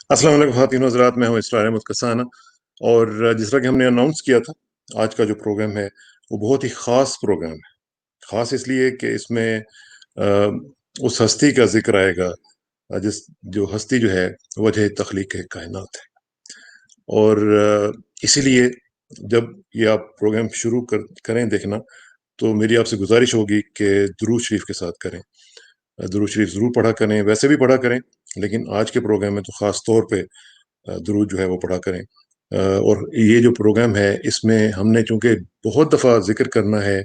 अस्सलाम वालेकुम ख़वातीन हज़रात, मैं हूँ इसरार अहमद कसाना। और जिस तरह कि हमने अनाउंस किया था, आज का जो प्रोग्राम है वो बहुत ही ख़ास प्रोग्राम है। ख़ास इसलिए कि इसमें उस हस्ती का ज़िक्र आएगा, जिस जो हस्ती जो है वजह तख़लीक़ कायनात है। और इसीलिए जब ये आप प्रोग्राम शुरू करें देखना, तो मेरी आपसे गुज़ारिश होगी कि दुरूद शरीफ के साथ करें। दुरूद शरीफ ज़रूर पढ़ा करें, वैसे भी पढ़ा करें, लेकिन आज के प्रोग्राम में तो ख़ास तौर पे दुरूद जो है वो पढ़ा करें। और ये जो प्रोग्राम है, इसमें हमने चूँकि बहुत दफ़ा ज़िक्र करना है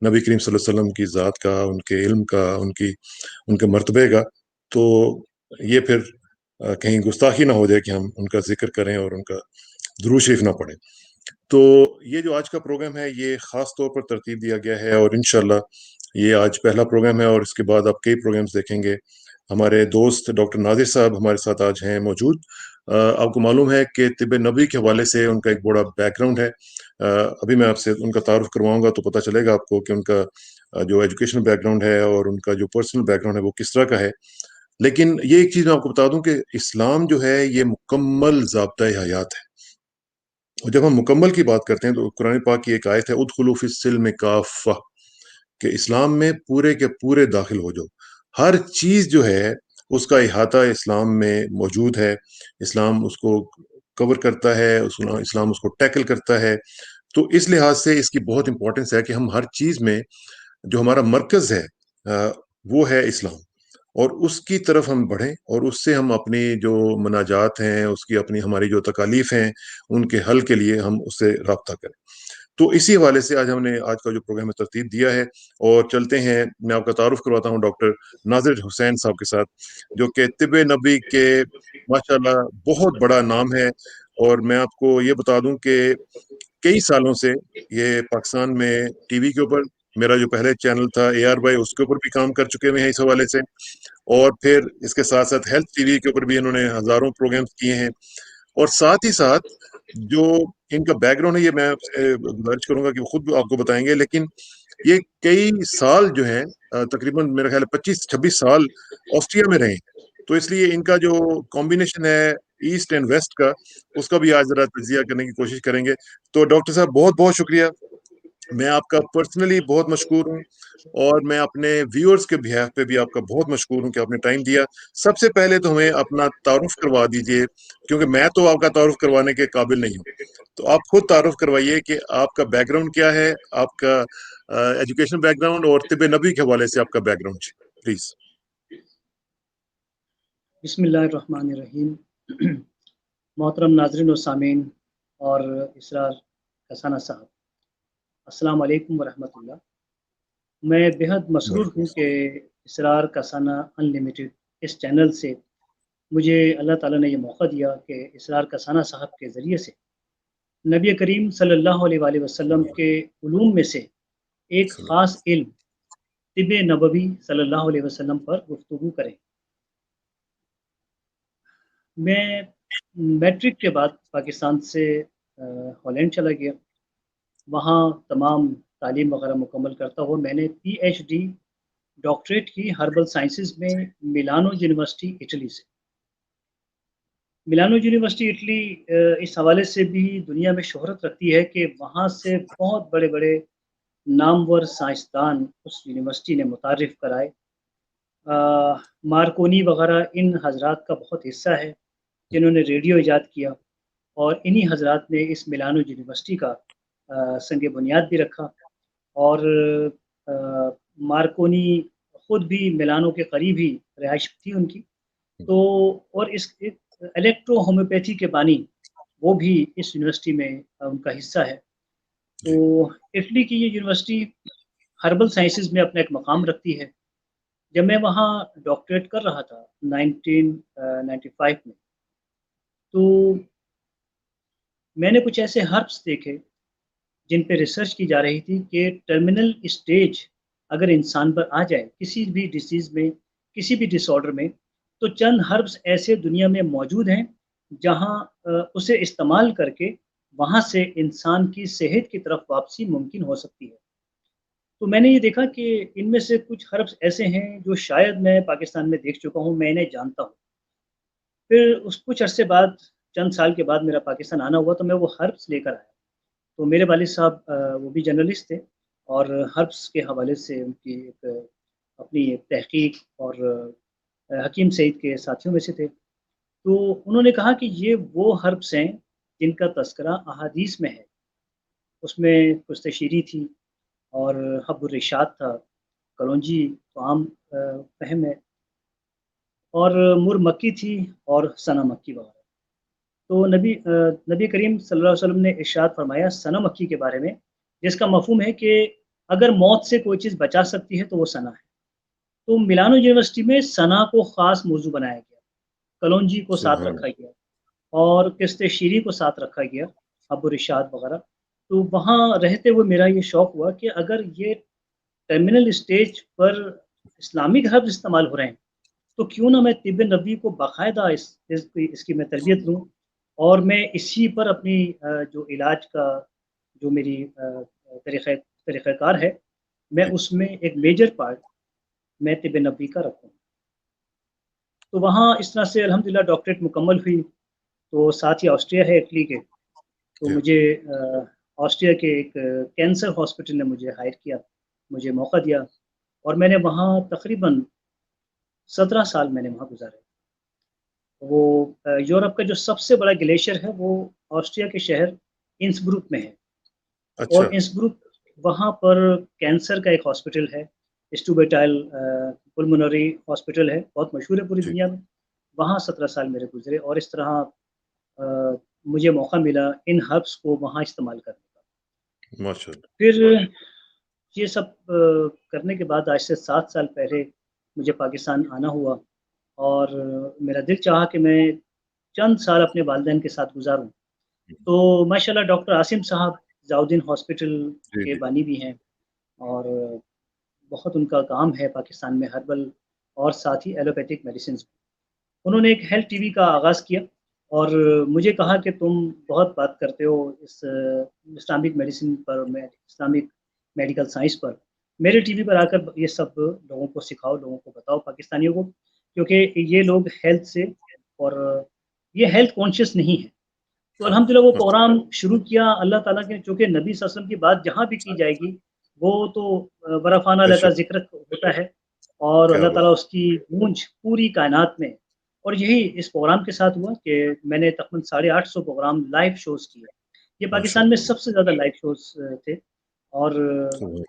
नबी करीम सल्लल्लाहु अलैहि वसल्लम की ज़ात का, उनके इल्म का, उनके मर्तबे का, तो ये फिर कहीं गुस्ताखी ना हो जाए कि हम उनका ज़िक्र करें और उनका दुरूद शरीफ ना पढ़ें। तो ये जो आज का प्रोग्राम है, ये ख़ास तौर पर तरतीब दिया गया है और इंशाअल्लाह ये आज पहला प्रोग्राम है और इसके बाद आप कई प्रोग्राम्स देखेंगे। हमारे दोस्त डॉक्टर नाज़िर साहब हमारे साथ आज हैं मौजूद। आपको मालूम है कि तिब्ब नबवी के हवाले से उनका एक बड़ा बैकग्राउंड है। अभी मैं आपसे उनका तारुफ़ करवाऊँगा तो पता चलेगा आपको कि उनका जो एजुकेशनल बैकग्राउंड है और उनका जो पर्सनल बैकग्राउंड है वो किस तरह का है। लेकिन ये एक चीज़ मैं आपको बता दूँ कि इस्लाम जो है ये मुकम्मल ज़ाब्ता-ए-हयात है। और जब हम मुकम्मल की बात करते हैं तो कुरान पाक की एक आयत है, उदखुलू फिस्सिल्म काफ़्फ़ा, कि इस्लाम में पूरे के पूरे दाखिल हो जाओ। हर चीज़ जो है उसका इहाता इस्लाम में मौजूद है। इस्लाम उसको कवर करता है, इस्लाम उसको टैकल करता है। तो इस लिहाज से इसकी बहुत इंपॉर्टेंस है कि हम हर चीज़ में जो हमारा मरकज़ है वो है इस्लाम, और उसकी तरफ हम बढ़ें और उससे हम अपनी जो मुनाजात हैं, उसकी अपनी हमारी जो तकालीफ हैं, उनके हल के लिए हम उससे राब्ता करें। तो इसी हवाले से आज हमने आज का जो प्रोग्राम है तरतीब दिया है और चलते हैं। मैं आपका तारुफ करवाता हूँ डॉक्टर नाज़िर हुसैन साहब के साथ, जो कि तिब्ब नबी के माशाल्लाह बहुत बड़ा नाम है। और मैं आपको ये बता दूं कि कई सालों से ये पाकिस्तान में टीवी के ऊपर, मेरा जो पहले चैनल था AR वाई, उसके ऊपर भी काम कर चुके हुए हैं इस हवाले से। और फिर इसके साथ-साथ हेल्थ टीवी के ऊपर भी इन्होंने हज़ारों प्रोग्राम्स किए हैं। और साथ ही साथ जो इनका बैकग्राउंड है, ये मैं आपसे गुज़ारिश करूँगा कि वो खुद आपको बताएँगे, लेकिन ये कई साल जो हैं, तकरीबन मेरा ख़्याल है 25-26 साल ऑस्ट्रिया में रहे हैं। तो इसलिए इनका जो कॉम्बिनेशन है ईस्ट एंड वेस्ट का, उसका भी आज ज़रा तज़िया करने की कोशिश करेंगे। तो डॉक्टर साहब बहुत-बहुत शुक्रिया। मैं आपका पर्सनली बहुत मशकूर हूँ और मैं अपने व्यूअर्स के बिहाफ़ पे भी आपका बहुत मशकूर हूँ कि आपने टाइम दिया। सबसे पहले तो हमें अपना तारुफ़ करवा दीजिए, क्योंकि मैं तो आपका तारुफ़ करवाने के काबिल नहीं हूँ। तो आप खुद तारुफ़ करवाइए कि आपका बैकग्राउंड क्या है, आपका एजुकेशन बैकग्राउंड और तिब्ब नबवी के हवाले से आपका बैकग्राउंड जी, प्लीज़। बिस्मिल्लाहिर्रहमानिर्रहीम। मोहतरम नाज़रीन और सामीन और इसरार हसाना साहब, अस्सलाम वालेकुम व रहमतुल्लाह। मैं बेहद मसरूर वालेकुम हूँ कि अस्सलाम। इसरार कसाना अनलिमिटेड इस चैनल से मुझे अल्लाह ताला ने ये मौका दिया कि इसरार कसाना साहब के ज़रिए से नबी करीम सल्लल्लाहु अलैहि वसल्लम के उलूम में से एक ख़ास इल्म तिब्बे नबवी सल्लल्लाहु अलैहि वसल्लम पर गुफ्तगू करें। मैं मैट्रिक के बाद पाकिस्तान से हॉलैंड चला गया। वहाँ तमाम तालीम वग़ैरह मुकम्मल करता हुआ मैंने पीएचडी डॉक्टरेट की हर्बल साइंसेज़ में मिलानो यूनिवर्सिटी इटली से। मिलानो यूनिवर्सिटी इटली इस हवाले से भी दुनिया में शोहरत रखती है कि वहाँ से बहुत बड़े-बड़े नामवर साइंसदान उस यूनिवर्सिटी ने मुतारिफ़ कराए। मार्कोनी वग़ैरह इन हज़रात का बहुत हिस्सा है, जिन्होंने रेडियो इजाद किया, और इन्हीं हज़रात ने इस मिलानो यूनिवर्सिटी का संग बुनियाद भी रखा। और अ, मार्कोनी खुद भी मिलानो के करीब ही रिहाइश थी उनकी। तो और इस इलेक्ट्रो होम्योपैथी के बानी वो भी इस यूनिवर्सिटी में उनका हिस्सा है। तो जी, इटली की ये यूनिवर्सिटी हर्बल साइंसेज़ में अपना एक मकाम रखती है। जब मैं वहाँ डॉक्टरेट कर रहा था 1995 में, तो मैंने कुछ ऐसे हर्ब्स देखे जिन पे रिसर्च की जा रही थी कि टर्मिनल स्टेज अगर इंसान पर आ जाए किसी भी डिसीज़ में, किसी भी डिसऑर्डर में, तो चंद हर्ब्स ऐसे दुनिया में मौजूद हैं जहाँ उसे इस्तेमाल करके वहाँ से इंसान की सेहत की तरफ वापसी मुमकिन हो सकती है। तो मैंने ये देखा कि इनमें से कुछ हर्ब्स ऐसे हैं जो शायद मैं पाकिस्तान में देख चुका हूँ, मैं इन्हें जानता हूँ। फिर उस कुछ अरसे बाद, चंद साल के बाद मेरा पाकिस्तान आना हुआ, तो मैं वो हर्ब्स लेकर आया। तो मेरे वालिद साहब वो भी जर्नलिस्ट थे और हर्ब्स के हवाले से उनकी एक अपनी एक तहकीक और हकीम सईद के साथियों में से थे। तो उन्होंने कहा कि ये वो हर्ब्स हैं जिनका तज़किरा अहादीस में है। उसमें कुश्तशीरी थी और हब्बुर रिशाद था, कलौंजी तो आम फ़हम है, और मुर मक्की थी और सना मक्की वगैरह। तो नबी करीम सल्लल्लाहु अलैहि वसल्लम ने इरशाद फरमाया सना मक्की के बारे में, जिसका मफ़हूम है कि अगर मौत से कोई चीज़ बचा सकती है तो वो सना है। तो मिलानो यूनिवर्सिटी में सना को ख़ास मौजू बनाया गया, कलौंजी को साथ सुभान रखा अल्लाह। गया और किस्ते शीरी को साथ रखा गया, अबू रिशाद वगैरह। तो वहाँ रहते हुए मेरा ये शौक हुआ कि अगर ये टर्मिनल स्टेज पर इस्लामिक हर्ब्स इस्तेमाल हो रहे हैं, तो क्यों ना मैं तिब्ब नबवी को बाकायदा इसकी मैं तरबियत लूँ और मैं इसी पर अपनी जो इलाज का जो मेरी तरीक़ाकार है, मैं जी, उसमें एक मेजर पार्ट मैं तिब्ब नबवी का रखूँ। तो वहाँ इस तरह से अल्हम्दुलिल्लाह डॉक्टरेट मुकम्मल हुई, तो साथ ही ऑस्ट्रिया है इटली के, तो जी। मुझे ऑस्ट्रिया के एक कैंसर हॉस्पिटल ने मुझे हायर किया, मुझे मौका दिया और मैंने वहाँ तकरीबन 17 साल मैंने वहाँ गुज़ारे। वो यूरोप का जो सबसे बड़ा ग्लेशियर है, वो ऑस्ट्रिया के शहर इंसब्रुक में है अच्छा, और इंसब्रुक वहाँ पर कैंसर का एक हॉस्पिटल है, स्टुबर्टाइल पुल्मोनरी हॉस्पिटल है, बहुत मशहूर है पूरी जी, दुनिया में। वहाँ 17 साल मेरे गुज़रे और इस तरह मुझे मौका मिला इन हर्ब्स को वहाँ इस्तेमाल करने का। माशाअल्लाह। फिर ये सब करने के बाद आज से 7 साल पहले मुझे पाकिस्तान आना हुआ और मेरा दिल चाहा कि मैं चंद साल अपने वालिदैन के साथ गुज़ारूँ। तो माशाअल्लाह डॉक्टर आसिम साहब ज़ाउद्दीन हॉस्पिटल जी, के जी। बानी भी हैं और बहुत उनका काम है पाकिस्तान में हर्बल और साथ ही एलोपैथिक मेडिसिन्स। उन्होंने एक हेल्थ टीवी का आगाज़ किया और मुझे कहा कि तुम बहुत बात करते हो इस इस्लामिक मेडिसिन पर, इस्लामिक मेडिकल साइंस पर। मेरे टीवी पर आकर ये सब लोगों को सिखाओ, लोगों को बताओ पाकिस्तानियों को, क्योंकि ये लोग हेल्थ से और ये हेल्थ कॉन्शियस नहीं है। तो हाँ, अल्हम्दुलिल्लाह वो अच्छा, प्रोग्राम शुरू किया अल्लाह ताला के, चूँकि नबी सल्लल्लाहु अलैहि वसल्लम की बात जहाँ भी की जाएगी, वो तो बरफ़ाना अल्लाह का बेशक, ज़िक्र होता है और क्या अल्लाह ताला बात! उसकी गूँज पूरी कायनात में। और यही इस प्रोग्राम के साथ हुआ कि मैंने तक़रीबन 850 प्रोग्राम लाइव शोज़ किए। ये पाकिस्तान में माशाअल्लाह, सबसे ज़्यादा लाइव शोज़ थे और सुभान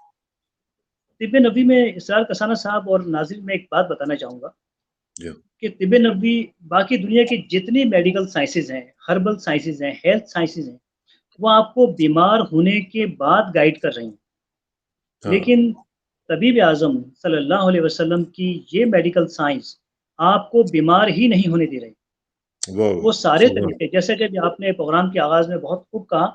तिब्ब नबवी में इसरार कसाना साहब और नाज़रीन, मैं एक बात बताना चाहूँगा जी, कि तिब्ब नबवी बाकी दुनिया की जितनी मेडिकल साइंसेज़ हैं, हर्बल साइंसेज़ हैं, हेल्थ साइंसेज़ हैं, वो आपको बीमार होने के बाद गाइड कर रही हैं। हाँ, लेकिन तबीब आज़म सल्लल्लाहु अलैहि वसल्लम की ये मेडिकल साइंस आपको बीमार ही नहीं होने दे रही। वाह, वाह! वो सारे सुभान तरीके, जैसे कि अभी आपने प्रोग्राम के आगाज़ में बहुत खूब कहा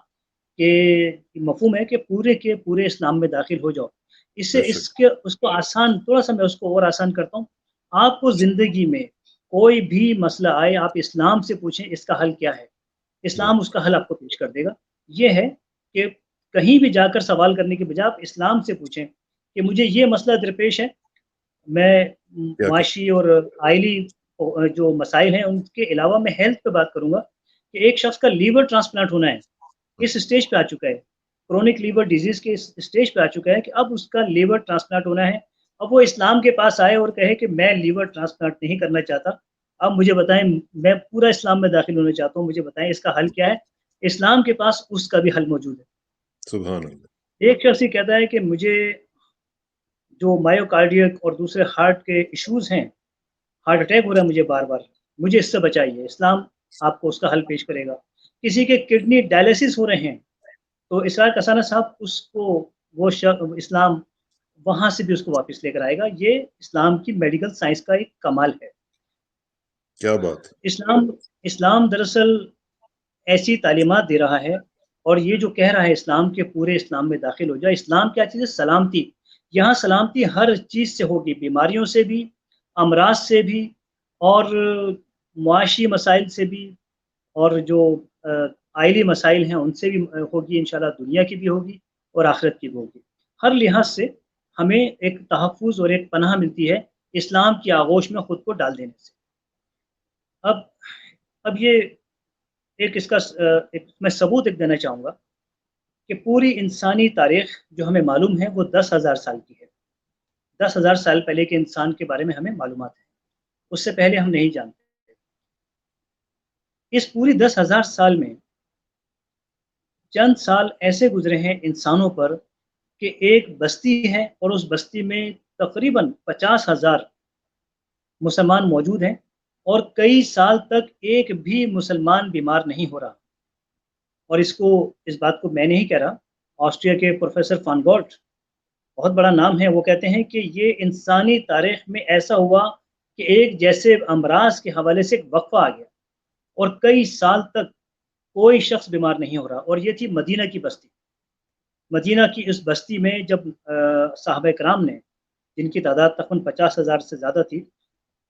कि मफ़हूम है कि पूरे के पूरे इस्लाम में दाखिल हो जाओ। इससे बेशक, इसके उसको आसान, थोड़ा-सा मैं उसको और आसान करता हूँ। आपको ज़िंदगी में कोई भी मसला आए, आप इस्लाम से पूछें इसका हल क्या है? वाह! इस्लाम उसका हल आपको पेश कर देगा। ये है कि कहीं भी जाकर सवाल करने के बजाय आप इस्लाम से पूछें कि मुझे ये मसला दरपेश है, मैं क्या करें? मुआशी और आइली जो मसाइल हैं उनके अलावा मैं हेल्थ पे बात करूँगा कि एक शख़्स का लीवर ट्रांसप्लांट होना है, हुँ, इस स्टेज पे आ चुका है। क्रोनिक लीवर डिज़ीज़ के इस स्टेज पे आ चुका है कि अब उसका लीवर ट्रांसप्लांट होना है। अब वो इस्लाम के पास आए और कहे कि मैं लीवर ट्रांसप्लांट नहीं करना चाहता। अब मुझे बताएँ, मैं पूरा इस्लाम में दाखिल होना चाहता हूँ, मुझे बताएँ इसका हल क्या है? इस्लाम के पास उसका भी हल मौजूद है। सुभान अल्लाह, एक शख़्स ये कहता है कि मुझे जो मायोकार्डियक और दूसरे हार्ट के इश्यूज़ हैं, हार्ट अटैक हो रहा है मुझे बार-बार, मुझे इससे बचाइए, इस्लाम आपको उसका हल पेश करेगा। किसी के किडनी डायलिसिस हो रहे हैं, तो इसरार कसाना साहब उसको वो इस्लाम वहाँ से भी उसको वापस लेकर आएगा। ये इस्लाम की मेडिकल साइंस का एक कमाल है। क्या बात है! इस्लाम इस्लाम दरअसल ऐसी तालीमात दे रहा है और ये जो कह रहा है इस्लाम के पूरे इस्लाम में दाखिल हो जाए। इस्लाम क्या चीज़ है? सलामती। यहाँ सलामती हर चीज़ से होगी, बीमारियों से भी, अमराज से भी और मुआशी मसाइल से भी और जो आइली मसाइल हैं उनसे भी होगी, इंशाल्लाह दुनिया की भी होगी और आखिरत की भी होगी। हर लिहाज से हमें एक तहफ़्फ़ुज़ और एक पनाह मिलती है इस्लाम की आगोश में खुद को डाल देने से। अब अब ये एक इसका एक मैं सबूत एक देना चाहूँगा कि पूरी इंसानी तारीख जो हमें मालूम है वो 10,000 साल की है। 10,000 साल पहले के इंसान के बारे में हमें मालूमात है, उससे पहले हम नहीं जानते। इस पूरी 10,000 साल में चंद साल ऐसे गुजरे हैं इंसानों पर कि एक बस्ती है और उस बस्ती में तकरीबन 50,000 मुसलमान मौजूद हैं और कई साल तक एक भी मुसलमान बीमार नहीं हो रहा। और इस बात को मैं नहीं कह रहा, ऑस्ट्रिया के प्रोफेसर फान गॉल्ट, बहुत बड़ा नाम है, वो कहते हैं कि ये इंसानी तारीख में ऐसा हुआ कि एक जैसे अमराज के हवाले से एक वक्फा आ गया और कई साल तक कोई शख्स बीमार नहीं हो रहा। और ये थी मदीना की बस्ती। मदीना की इस बस्ती में जब साहबा कराम ने, जिनकी तादाद तकरीबन 50,000 से ज़्यादा थी,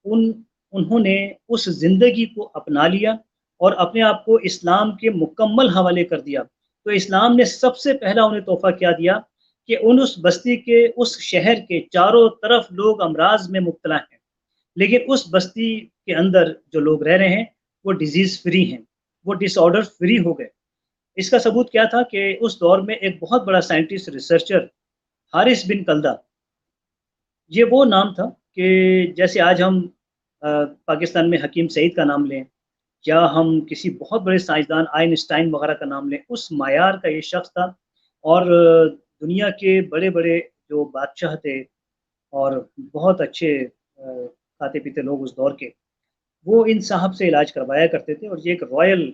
उन उन्होंने उस ज़िंदगी को अपना लिया और अपने आप को इस्लाम के मुकम्मल हवाले कर दिया। तो इस्लाम ने सबसे पहला उन्हें तोहफ़ा क्या दिया कि उस बस्ती के, उस शहर के चारों तरफ लोग अमराज में मुब्तला हैं, लेकिन उस बस्ती के अंदर जो लोग रह रहे हैं वो डिजीज़ फ्री हैं, वो डिसऑर्डर फ्री हो गए। इसका सबूत क्या था कि उस दौर में एक बहुत बड़ा साइंटिस्ट, रिसर्चर, हारिस बिन कल्दा, ये वो नाम था कि जैसे आज हम पाकिस्तान में हकीम सईद का नाम लें या हम किसी बहुत बड़े साइंसदान आइंस्टाइन वगैरह का नाम लें, उस मायार का ये शख्स था। और दुनिया के बड़े-बड़े जो बादशाह थे और बहुत अच्छे खाते-पीते लोग उस दौर के, वो इन साहब से इलाज करवाया करते थे और ये एक रॉयल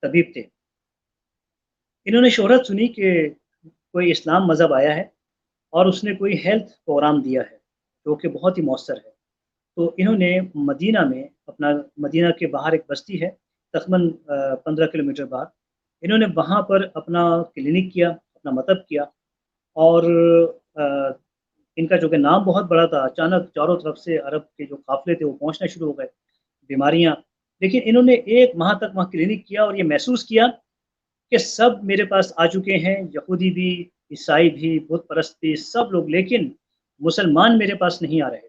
तबीब थे। इन्होंने शोहरत सुनी कि कोई इस्लाम मज़हब आया है और उसने कोई हेल्थ प्रोग्राम दिया है, जो कि बहुत ही मौसर है। तो इन्होंने मदीना में अपना, मदीना के बाहर एक बस्ती है, तकरीबन 15 किलोमीटर बाहर, इन्होंने वहाँ पर अपना क्लिनिक किया, अपना मतब किया। और अ, इनका जो कि नाम बहुत बड़ा था, अचानक चारों तरफ से अरब के जो काफ़िले थे वो पहुँचना शुरू हो गए, बीमारियाँ। लेकिन इन्होंने 1 माह तक वहाँ क्लिनिक किया और ये महसूस किया कि सब मेरे पास आ चुके हैं, यहूदी भी, ईसाई भी, बुत परस्त भी, सब लोग, लेकिन मुसलमान मेरे पास नहीं आ रहे।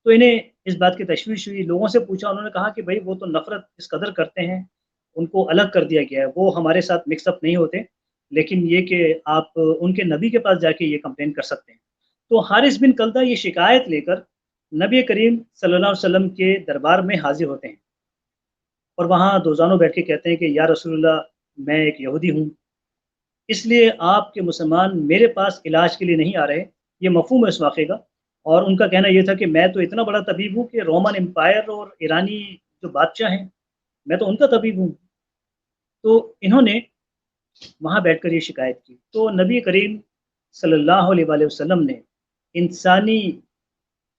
तो इन्हें इस बात की तशवीश हुई, लोगों से पूछा, उन्होंने कहा कि भई वो तो नफ़रत इस कदर करते हैं, उनको अलग कर दिया गया है, वो हमारे साथ मिक्स अप नहीं होते, लेकिन ये कि आप उनके नबी के पास जाके ये कंप्लेन कर सकते हैं। तो हारिस बिन कल्दा ये शिकायत लेकर नबी करीम सल्लल्लाहु अलैहि वसल्लम के दरबार में हाज़िर होते हैं और वहाँ दोज़ानों बैठ के कहते हैं कि या रसूलल्लाह, मैं एक यहूदी हूँ, इसलिए आपके मुसलमान मेरे पास इलाज के लिए नहीं आ रहे। ये मफ़हूम है इस वाक़े का। और उनका कहना ये था कि मैं तो इतना बड़ा तबीब हूँ कि रोमन एम्पायर और ईरानी जो बादशाह हैं, मैं तो उनका तबीब हूँ। तो इन्होंने वहाँ बैठकर ये शिकायत की। तो नबी करीम सल्लल्लाहु अलैहि वसल्लम ने इंसानी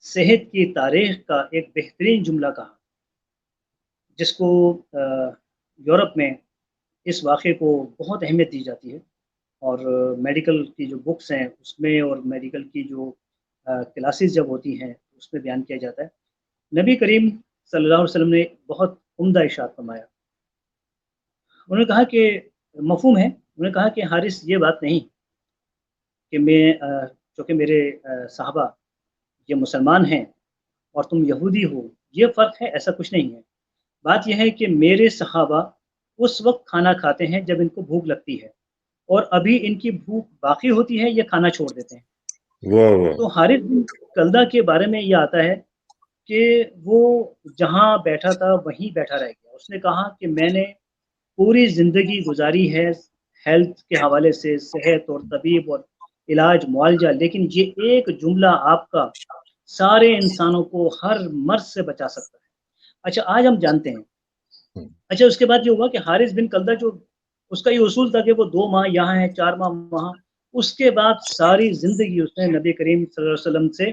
सेहत की तारीख़ का एक बेहतरीन जुमला कहा, जिसको यूरोप में इस वाक़े को बहुत अहमियत दी जाती है। और मेडिकल की जो बुक्स हैं उसमें और मेडिकल की जो क्लासेस जब होती हैं उसमें बयान किया जाता है। नबी करीम सल्लल्लाहु अलैहि वसल्लम ने बहुत उम्दा इरशाद फरमाया। उन्होंने कहा कि मफ़हूम है, उन्होंने कहा कि हारिस, ये बात नहीं कि चूँकि मेरे साहबा ये मुसलमान हैं और तुम यहूदी हो, ये फ़र्क है, ऐसा कुछ नहीं है। बात ये है कि मेरे सहाबा उस वक़्त खाना खाते हैं जब इनको भूख लगती है और अभी इनकी भूख बाकी होती है, ये खाना छोड़ देते हैं। वाह वाह। तो हारिस बिन कल्दा के बारे में ये आता है कि वो जहाँ बैठा था वहीं बैठा रह गया। उसने कहा कि मैंने पूरी ज़िंदगी गुज़ारी है हेल्थ के हवाले से, सेहत और तबीब और इलाज, मुआलजा, लेकिन ये एक जुमला आपका सारे इंसानों को हर मर्ज़ से बचा सकता है। अच्छा, आज हम जानते हैं। हम्म, अच्छा, उसके बाद ये हुआ कि हारिस बिन कल्दा, जो उसका ये उसूल था कि वो 2 माह यहाँ है, 4 माह वहाँ। उसके बाद सारी ज़िंदगी उसने नबी करीम सल्लल्लाहु अलैहि वसल्लम से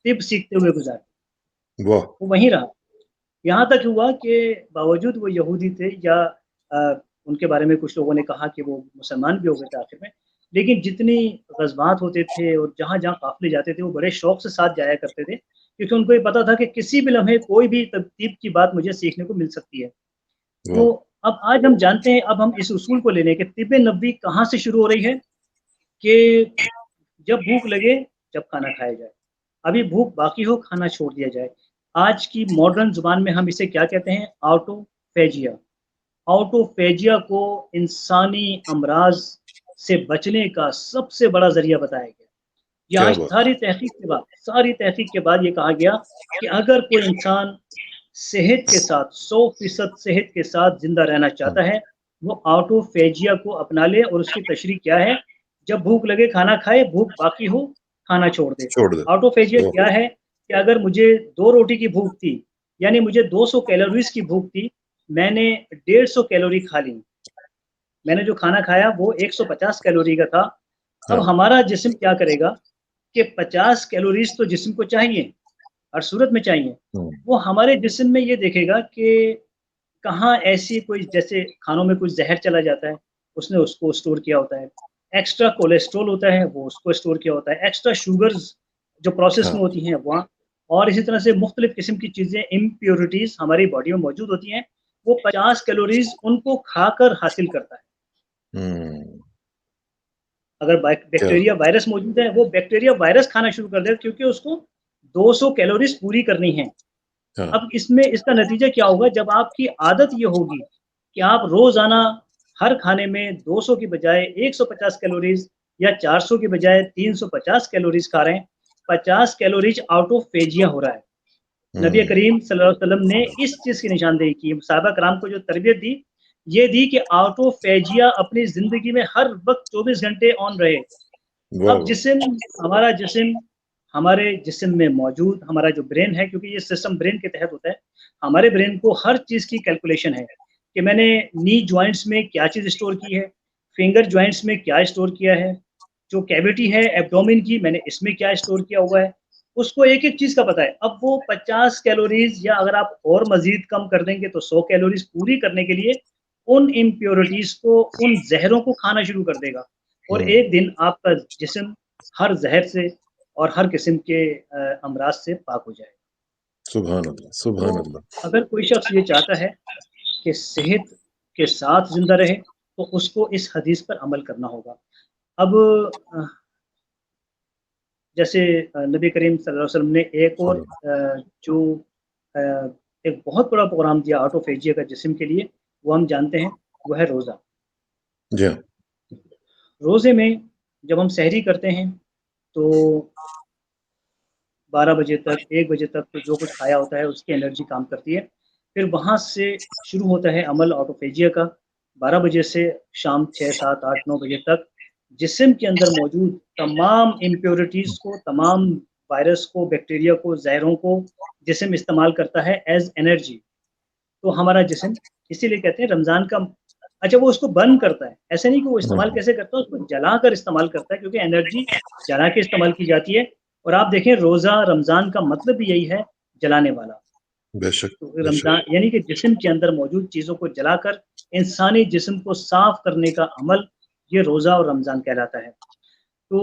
तिब सीखते हुए गुज़ारी। वाह। वो वहीं रहा। यहाँ तक हुआ कि बावजूद वो यहूदी थे या उनके बारे में कुछ लोगों ने कहा कि वो मुसलमान भी हो गए थे आखिर में। लेकिन जितनी ग़ज़वात होते थे और जहाँ-जहाँ काफ़िले जाते थे, वो बड़े शौक से साथ जाया करते थे, क्योंकि उनको ये पता था कि किसी भी लम्हे कोई भी तरकीब की बात मुझे सीखने को मिल सकती है। वाह। तो अब आज हम जानते हैं, अब हम इस उसूल को ले लें कि तिब्बे नबवी कहाँ से शुरू हो रही है कि जब भूख लगे, जब खाना खाया जाए। अभी भूख बाकी हो, खाना छोड़ दिया जाए। आज की मॉडर्न ज़ुबान में हम इसे क्या कहते हैं? ऑटो ऑटोफेजिया। ऑटोफेजिया को इंसानी अमराज से बचने का सबसे बड़ा ज़रिया बताया गया। यहाँ क्या बात सारी तहकीक के बाद ये कहा गया कि अगर कोई इंसान सेहत के साथ 100% सेहत के साथ ज़िंदा रहना है! चाहता है, वो ऑटोफेजिया को अपना ले और उसकी तशरीह क्या है? जब भूख लगे खाना खाए, भूख बाकी हो, खाना छोड़ दे। छोड़ दे। ऑटोफेजिया ओह! क्या है कि अगर मुझे 2 रोटी की भूख थी, यानी मुझे 200 कैलोरीज़ की भूख थी, मैंने 150 कैलोरी खा ली। मैंने जो खाना खाया वो 150 कैलोरी का था। अब हाँ, हमारा जिस्म क्या करेगा कि 50 कैलोरीज़ तो जिस्म को चाहिए, हर सूरत में चाहिए। हुँ, वो हमारे जिस्म में ये देखेगा कि कहाँ ऐसी कोई जैसे खानों में कुछ ज़हर चला जाता है, उसने उसको स्टोर किया होता है। एक्स्ट्रा कोलेस्ट्रॉल होता है, वो उसको स्टोर किया होता है। एक्स्ट्रा शुगर्स जो प्रोसेस हाँ, में होती हैं वहाँ और इसी तरह से मुख्तलिफ़ किस्म की चीज़ें इम्प्योरिटीज़ हमारी बॉडी में मौजूद होती हैं। वो 50 कैलोरीज़ उनको खाकर हासिल करता है। हुँ, अगर क्या बैक्टीरिया वायरस मौजूद है, वो बैक्टीरिया वायरस खाना शुरू कर देगा क्योंकि उसको 200 कैलोरीज़ पूरी करनी है। हाँ, अब इसमें इसका नतीजा क्या होगा जब आपकी आदत ये होगी कि आप रोज़ाना हर खाने में 200 की बजाय 150 कैलोरीज़ या 400 की बजाय 350 कैलोरीज़ खा रहे हैं, 50 कैलोरीज़ ऑटोफेजिया हो रहा है। नबी हुँ, करीम सल्लल्लाहु अलैहि वसल्लम ने इस चीज़ की निशानदेही की, सहाबा कराम को जो तरबियत दी, ये दी कि ऑटोफेजिया अपनी ज़िंदगी में हर वक़्त 24 घंटे ऑन रहे। वाह, अब वाह! हमारा जिस्म हमारे जिस्म में मौजूद हमारा जो ब्रेन है क्योंकि ये सिस्टम ब्रेन के तहत होता है, हमारे ब्रेन को हर चीज़ की कैलकुलेशन है कि मैंने नी जॉइंट्स में क्या चीज़ स्टोर की है, फिंगर जॉइंट्स में क्या स्टोर किया है, जो कैविटी है एब्डोमेन की मैंने इसमें क्या स्टोर किया हुआ है, उसको एक-एक चीज़ का पता है। अब वो 50 कैलोरीज़ या अगर आप और मज़ीद कम कर देंगे तो 100 कैलोरीज़ पूरी करने के लिए उन इम्प्योरिटीज़ को, उन ज़हरों को खाना शुरू कर देगा और हुँ, एक दिन आपका जिस्म हर ज़हर से और हर किस्म के अमराज से पाक हो जाएगा। सुभान अल्लाह, सुभान तो अल्लाह। अगर कोई शख्स ये चाहता है कि सेहत के साथ ज़िंदा रहे, तो उसको इस हदीस पर अमल करना होगा। अब अ, जैसे नबी करीम सल्लल्लाहु अलैहि वसल्लम ने एक और जो अ, एक बहुत बड़ा प्रोग्राम दिया ऑटोफेजिया का जिस्म के लिए, वो हम जानते हैं, वो है रोज़ा। जी हाँ, रोज़े में जब हम सहरी करते हैं, तो 12 बजे तक, 1 बजे तक तो जो कुछ खाया होता है उसकी एनर्जी काम करती है। फिर वहाँ से शुरू होता है अमल ऑटोफेजिया का। 12 बजे से शाम 6, 7, 8, 9 बजे तक जिस्म के अंदर मौजूद तमाम इम्प्योरिटीज़ को, तमाम वायरस को, बैक्टीरिया को, ज़हरों को जिस्म इस्तेमाल करता है एज़ एनर्जी। तो हमारा जिस्म इसीलिए कहते हैं रमज़ान का अच्छा वो उसको बर्न करता है। ऐसा नहीं कि वो इस्तेमाल हुँ, कैसे करता है, उसको जलाकर इस्तेमाल करता है क्योंकि एनर्जी जला के इस्तेमाल की जाती है और आप देखें रोज़ा रमज़ान का मतलब भी यही है जलाने वाला। बेशक, तो बेशक, रमज़ान यानी कि जिस्म के अंदर मौजूद चीज़ों को जलाकर इंसानी जिस्म को साफ़ करने का अमल ये रोज़ा और रमज़ान कहलाता है। तो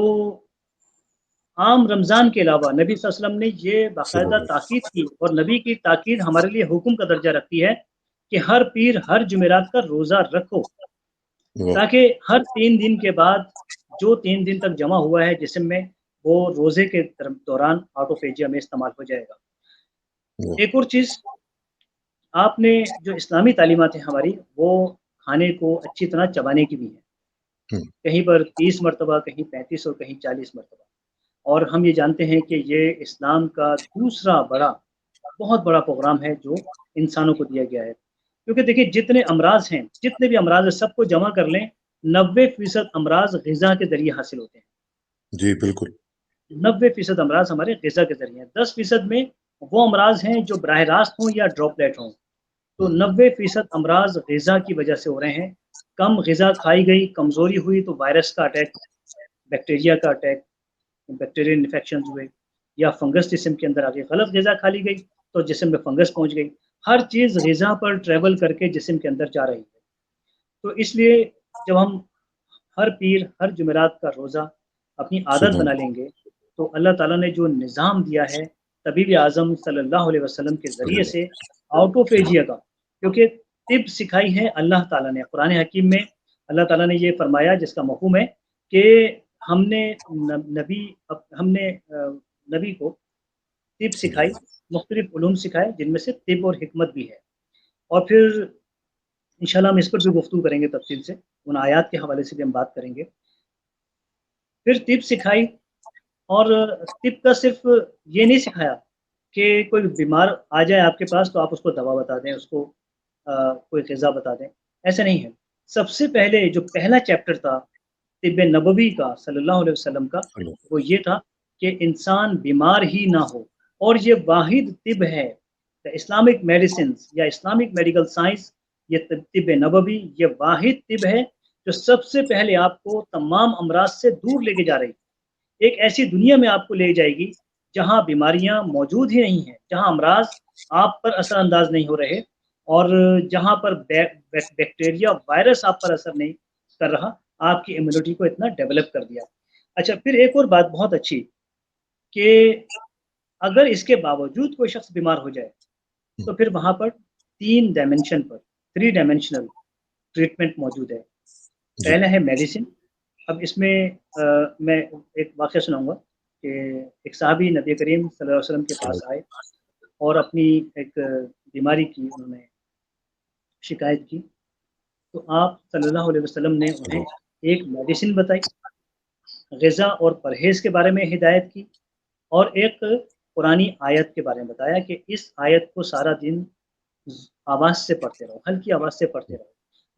आम रमज़ान के अलावा नबी सल्लल्लाहु अलैहि वसल्लम ने ये बाकायदा सुभान अल्लाह, ताकीद की और नबी की ताकीद हमारे लिए हुक्म का दर्जा रखती है कि हर पीर, हर जुमेरात का रोज़ा रखो, वाह! ताकि हर 3 दिन के बाद जो 3 दिन तक जमा हुआ है जिस्म में, वो रोज़े के दौरान ऑटोफेजिया में इस्तेमाल हो जाएगा। वाह! एक और चीज़ आपने जो इस्लामी तालीमात हैं हमारी, वो खाने को अच्छी तरह चबाने की भी हैं। हुँ, कहीं पर 30 मरतबा, कहीं 35 और कहीं 40 मरतबा। और हम ये जानते हैं कि ये इस्लाम का दूसरा बहुत बड़ा प्रोग्राम है जो इंसानों को दिया गया है। क्योंकि देखिए जितने अमराज़ हैं, जितने भी अमराज़ हैं सबको जमा कर लें, 90% अमराज़ ग़िज़ा के ज़रिए हासिल होते हैं। जी, बिल्कुल। 90% अमराज़ हमारे ग़िज़ा के ज़रिए हैं। 10% में वो अमराज़ हैं जो बराह रास्त हों या ड्रॉपलेट हों। तो हुँ, 90% अमराज़ ग़िज़ा की वजह से हो रहे हैं। कम ग़िज़ा खाई गई, कमज़ोरी हुई तो वायरस का अटैक, बैक्टीरिया का अटैक, बैक्टीरियल इन्फेक्शंस हुए या फंगस जिस्म के अंदर आ गई, गलत ग़िज़ा खा ली गई तो जिस्म में फंगस पहुँच गई। हर चीज़ ग़िज़ा पर ट्रैवल करके जिस्म के अंदर जा रही है। तो इसलिए जब हम हर पीर, हर जुमेरात का रोज़ा अपनी आदत सुभान बना अल्लाह, लेंगे, तो अल्लाह ताला ने जो निज़ाम दिया है तबीब आज़म सल्लल्लाहु अलैहि वसल्लम के ज़रिए से ऑटोफ़ेजिया का क्योंकि तिब सिखाई है अल्लाह ताला ने। कुरान हकीम में अल्लाह ताला ने ये फ़रमाया जिसका मफ़हूम है कि हमने हमने नबी को तिब जी, सिखाई, मुख्तलिफ़ उलूम सिखाए जिनमें से तिब और हिकमत भी है। और फिर इंशाल्लाह हम इस पर भी गुफ्तगू करेंगे तफ़सील से, उन आयात के हवाले से भी हम बात करेंगे। फिर तिब सिखाई और तिब का सिर्फ़ ये नहीं सिखाया कि कोई बीमार आ जाए आपके पास तो आप उसको दवा बता दें, उसको कोई ग़िज़ा बता दें, ऐसा नहीं है। सबसे पहले जो पहला चैप्टर था तिब्ब नबवी का सल्लल्लाहु अलैहि वसल्लम का, हेलो। वो ये था कि इंसान बीमार ही ना हो और ये वाहिद तिब है, द इस्लामिक मेडिसिन्स या इस्लामिक मेडिकल साइंस, ये तिब्ब नबवी, ये वाहिद तिब है जो सबसे पहले आपको तमाम अमराज से दूर लेके जा रही है। एक ऐसी दुनिया में आपको ले जाएगी जहाँ बीमारियाँ मौजूद ही नहीं हैं, जहाँ अमराज आप पर असरअंदाज नहीं हो रहे और जहाँ पर बैक्टीरिया, वायरस आप पर असर नहीं कर रहा, आपकी इम्यूनिटी को इतना डेवलप कर दिया। अच्छा, फिर एक और बात बहुत अच्छी कि अगर इसके बावजूद कोई शख्स बीमार हो जाए, हुँ, तो फिर वहाँ पर 3 डायमेंशन पर, 3 डायमेंशनल ट्रीटमेंट मौजूद है। जी, पहला है मेडिसिन। अब इसमें मैं एक वाक़या सुनाऊँगा कि एक सहाबी नबी करीम सल्लल्लाहु अलैहि वसल्लम के पास सल्लल्लाहु आए और अपनी एक बीमारी की उन्होंने शिकायत की। तो आप सल्लल्लाहु अलैहि वसल्लम ने उन्हें सल्लल्लाहु एक मेडिसिन बताई, ग़िज़ा और परहेज़ के बारे में हिदायत की और एक पुरानी आयत के बारे में बताया कि इस आयत को सारा दिन आवाज़ से पढ़ते रहो, हल्की आवाज़ से पढ़ते रहो।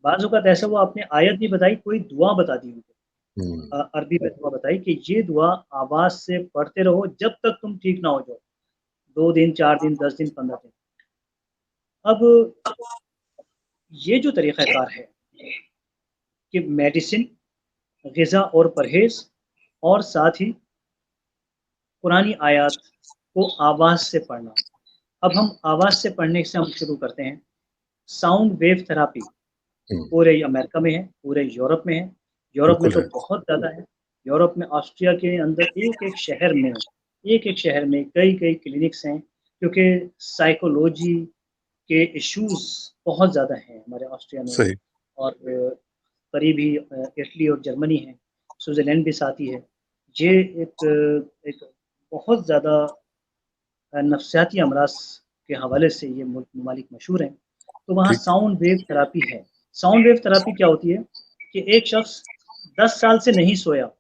बाज़ औक़ात ऐसा हुआ आपने आयत नहीं बताई, कोई दुआ बता दी उनको। हुँ, अरबी में दुआ बताई कि ये दुआ आवाज़ से पढ़ते रहो जब तक तुम ठीक ना हो जाओ। 2 दिन, 4 दिन, 10 दिन, 15 दिन। अब ये जो तरीक़ाकार है कि मेडिसिन, ग़िज़ा और परहेज़ और साथ ही पुरानी आयत को आवाज़ से पढ़ना। अब हम आवाज़ से पढ़ने से हम शुरू करते हैं। साउंड वेव थेरेपी हुँ, पूरे अमेरिका में है, पूरे यूरोप में है। यूरोप में बिल्कुल तो है। बहुत ज़्यादा है। यूरोप में ऑस्ट्रिया के अंदर एक-एक शहर में कई-कई क्लिनिक्स हैं, क्योंकि साइकोलॉजी के इश्यूज़ बहुत ज़्यादा हैं हमारे ऑस्ट्रिया में सही, और करीब ही इटली और जर्मनी है, स्विट्ज़रलैंड भी साथ ही है। ये एक बहुत ज़्यादा नफ्सियाती अमराज़ के हवाले से ये ममालिक मशहूर हैं। तो वहाँ ठीक। साउंड वेव थेरेपी है। साउंड वेव थेरेपी क्या होती है कि एक शख्स 10 साल से नहीं सोया, हुँ,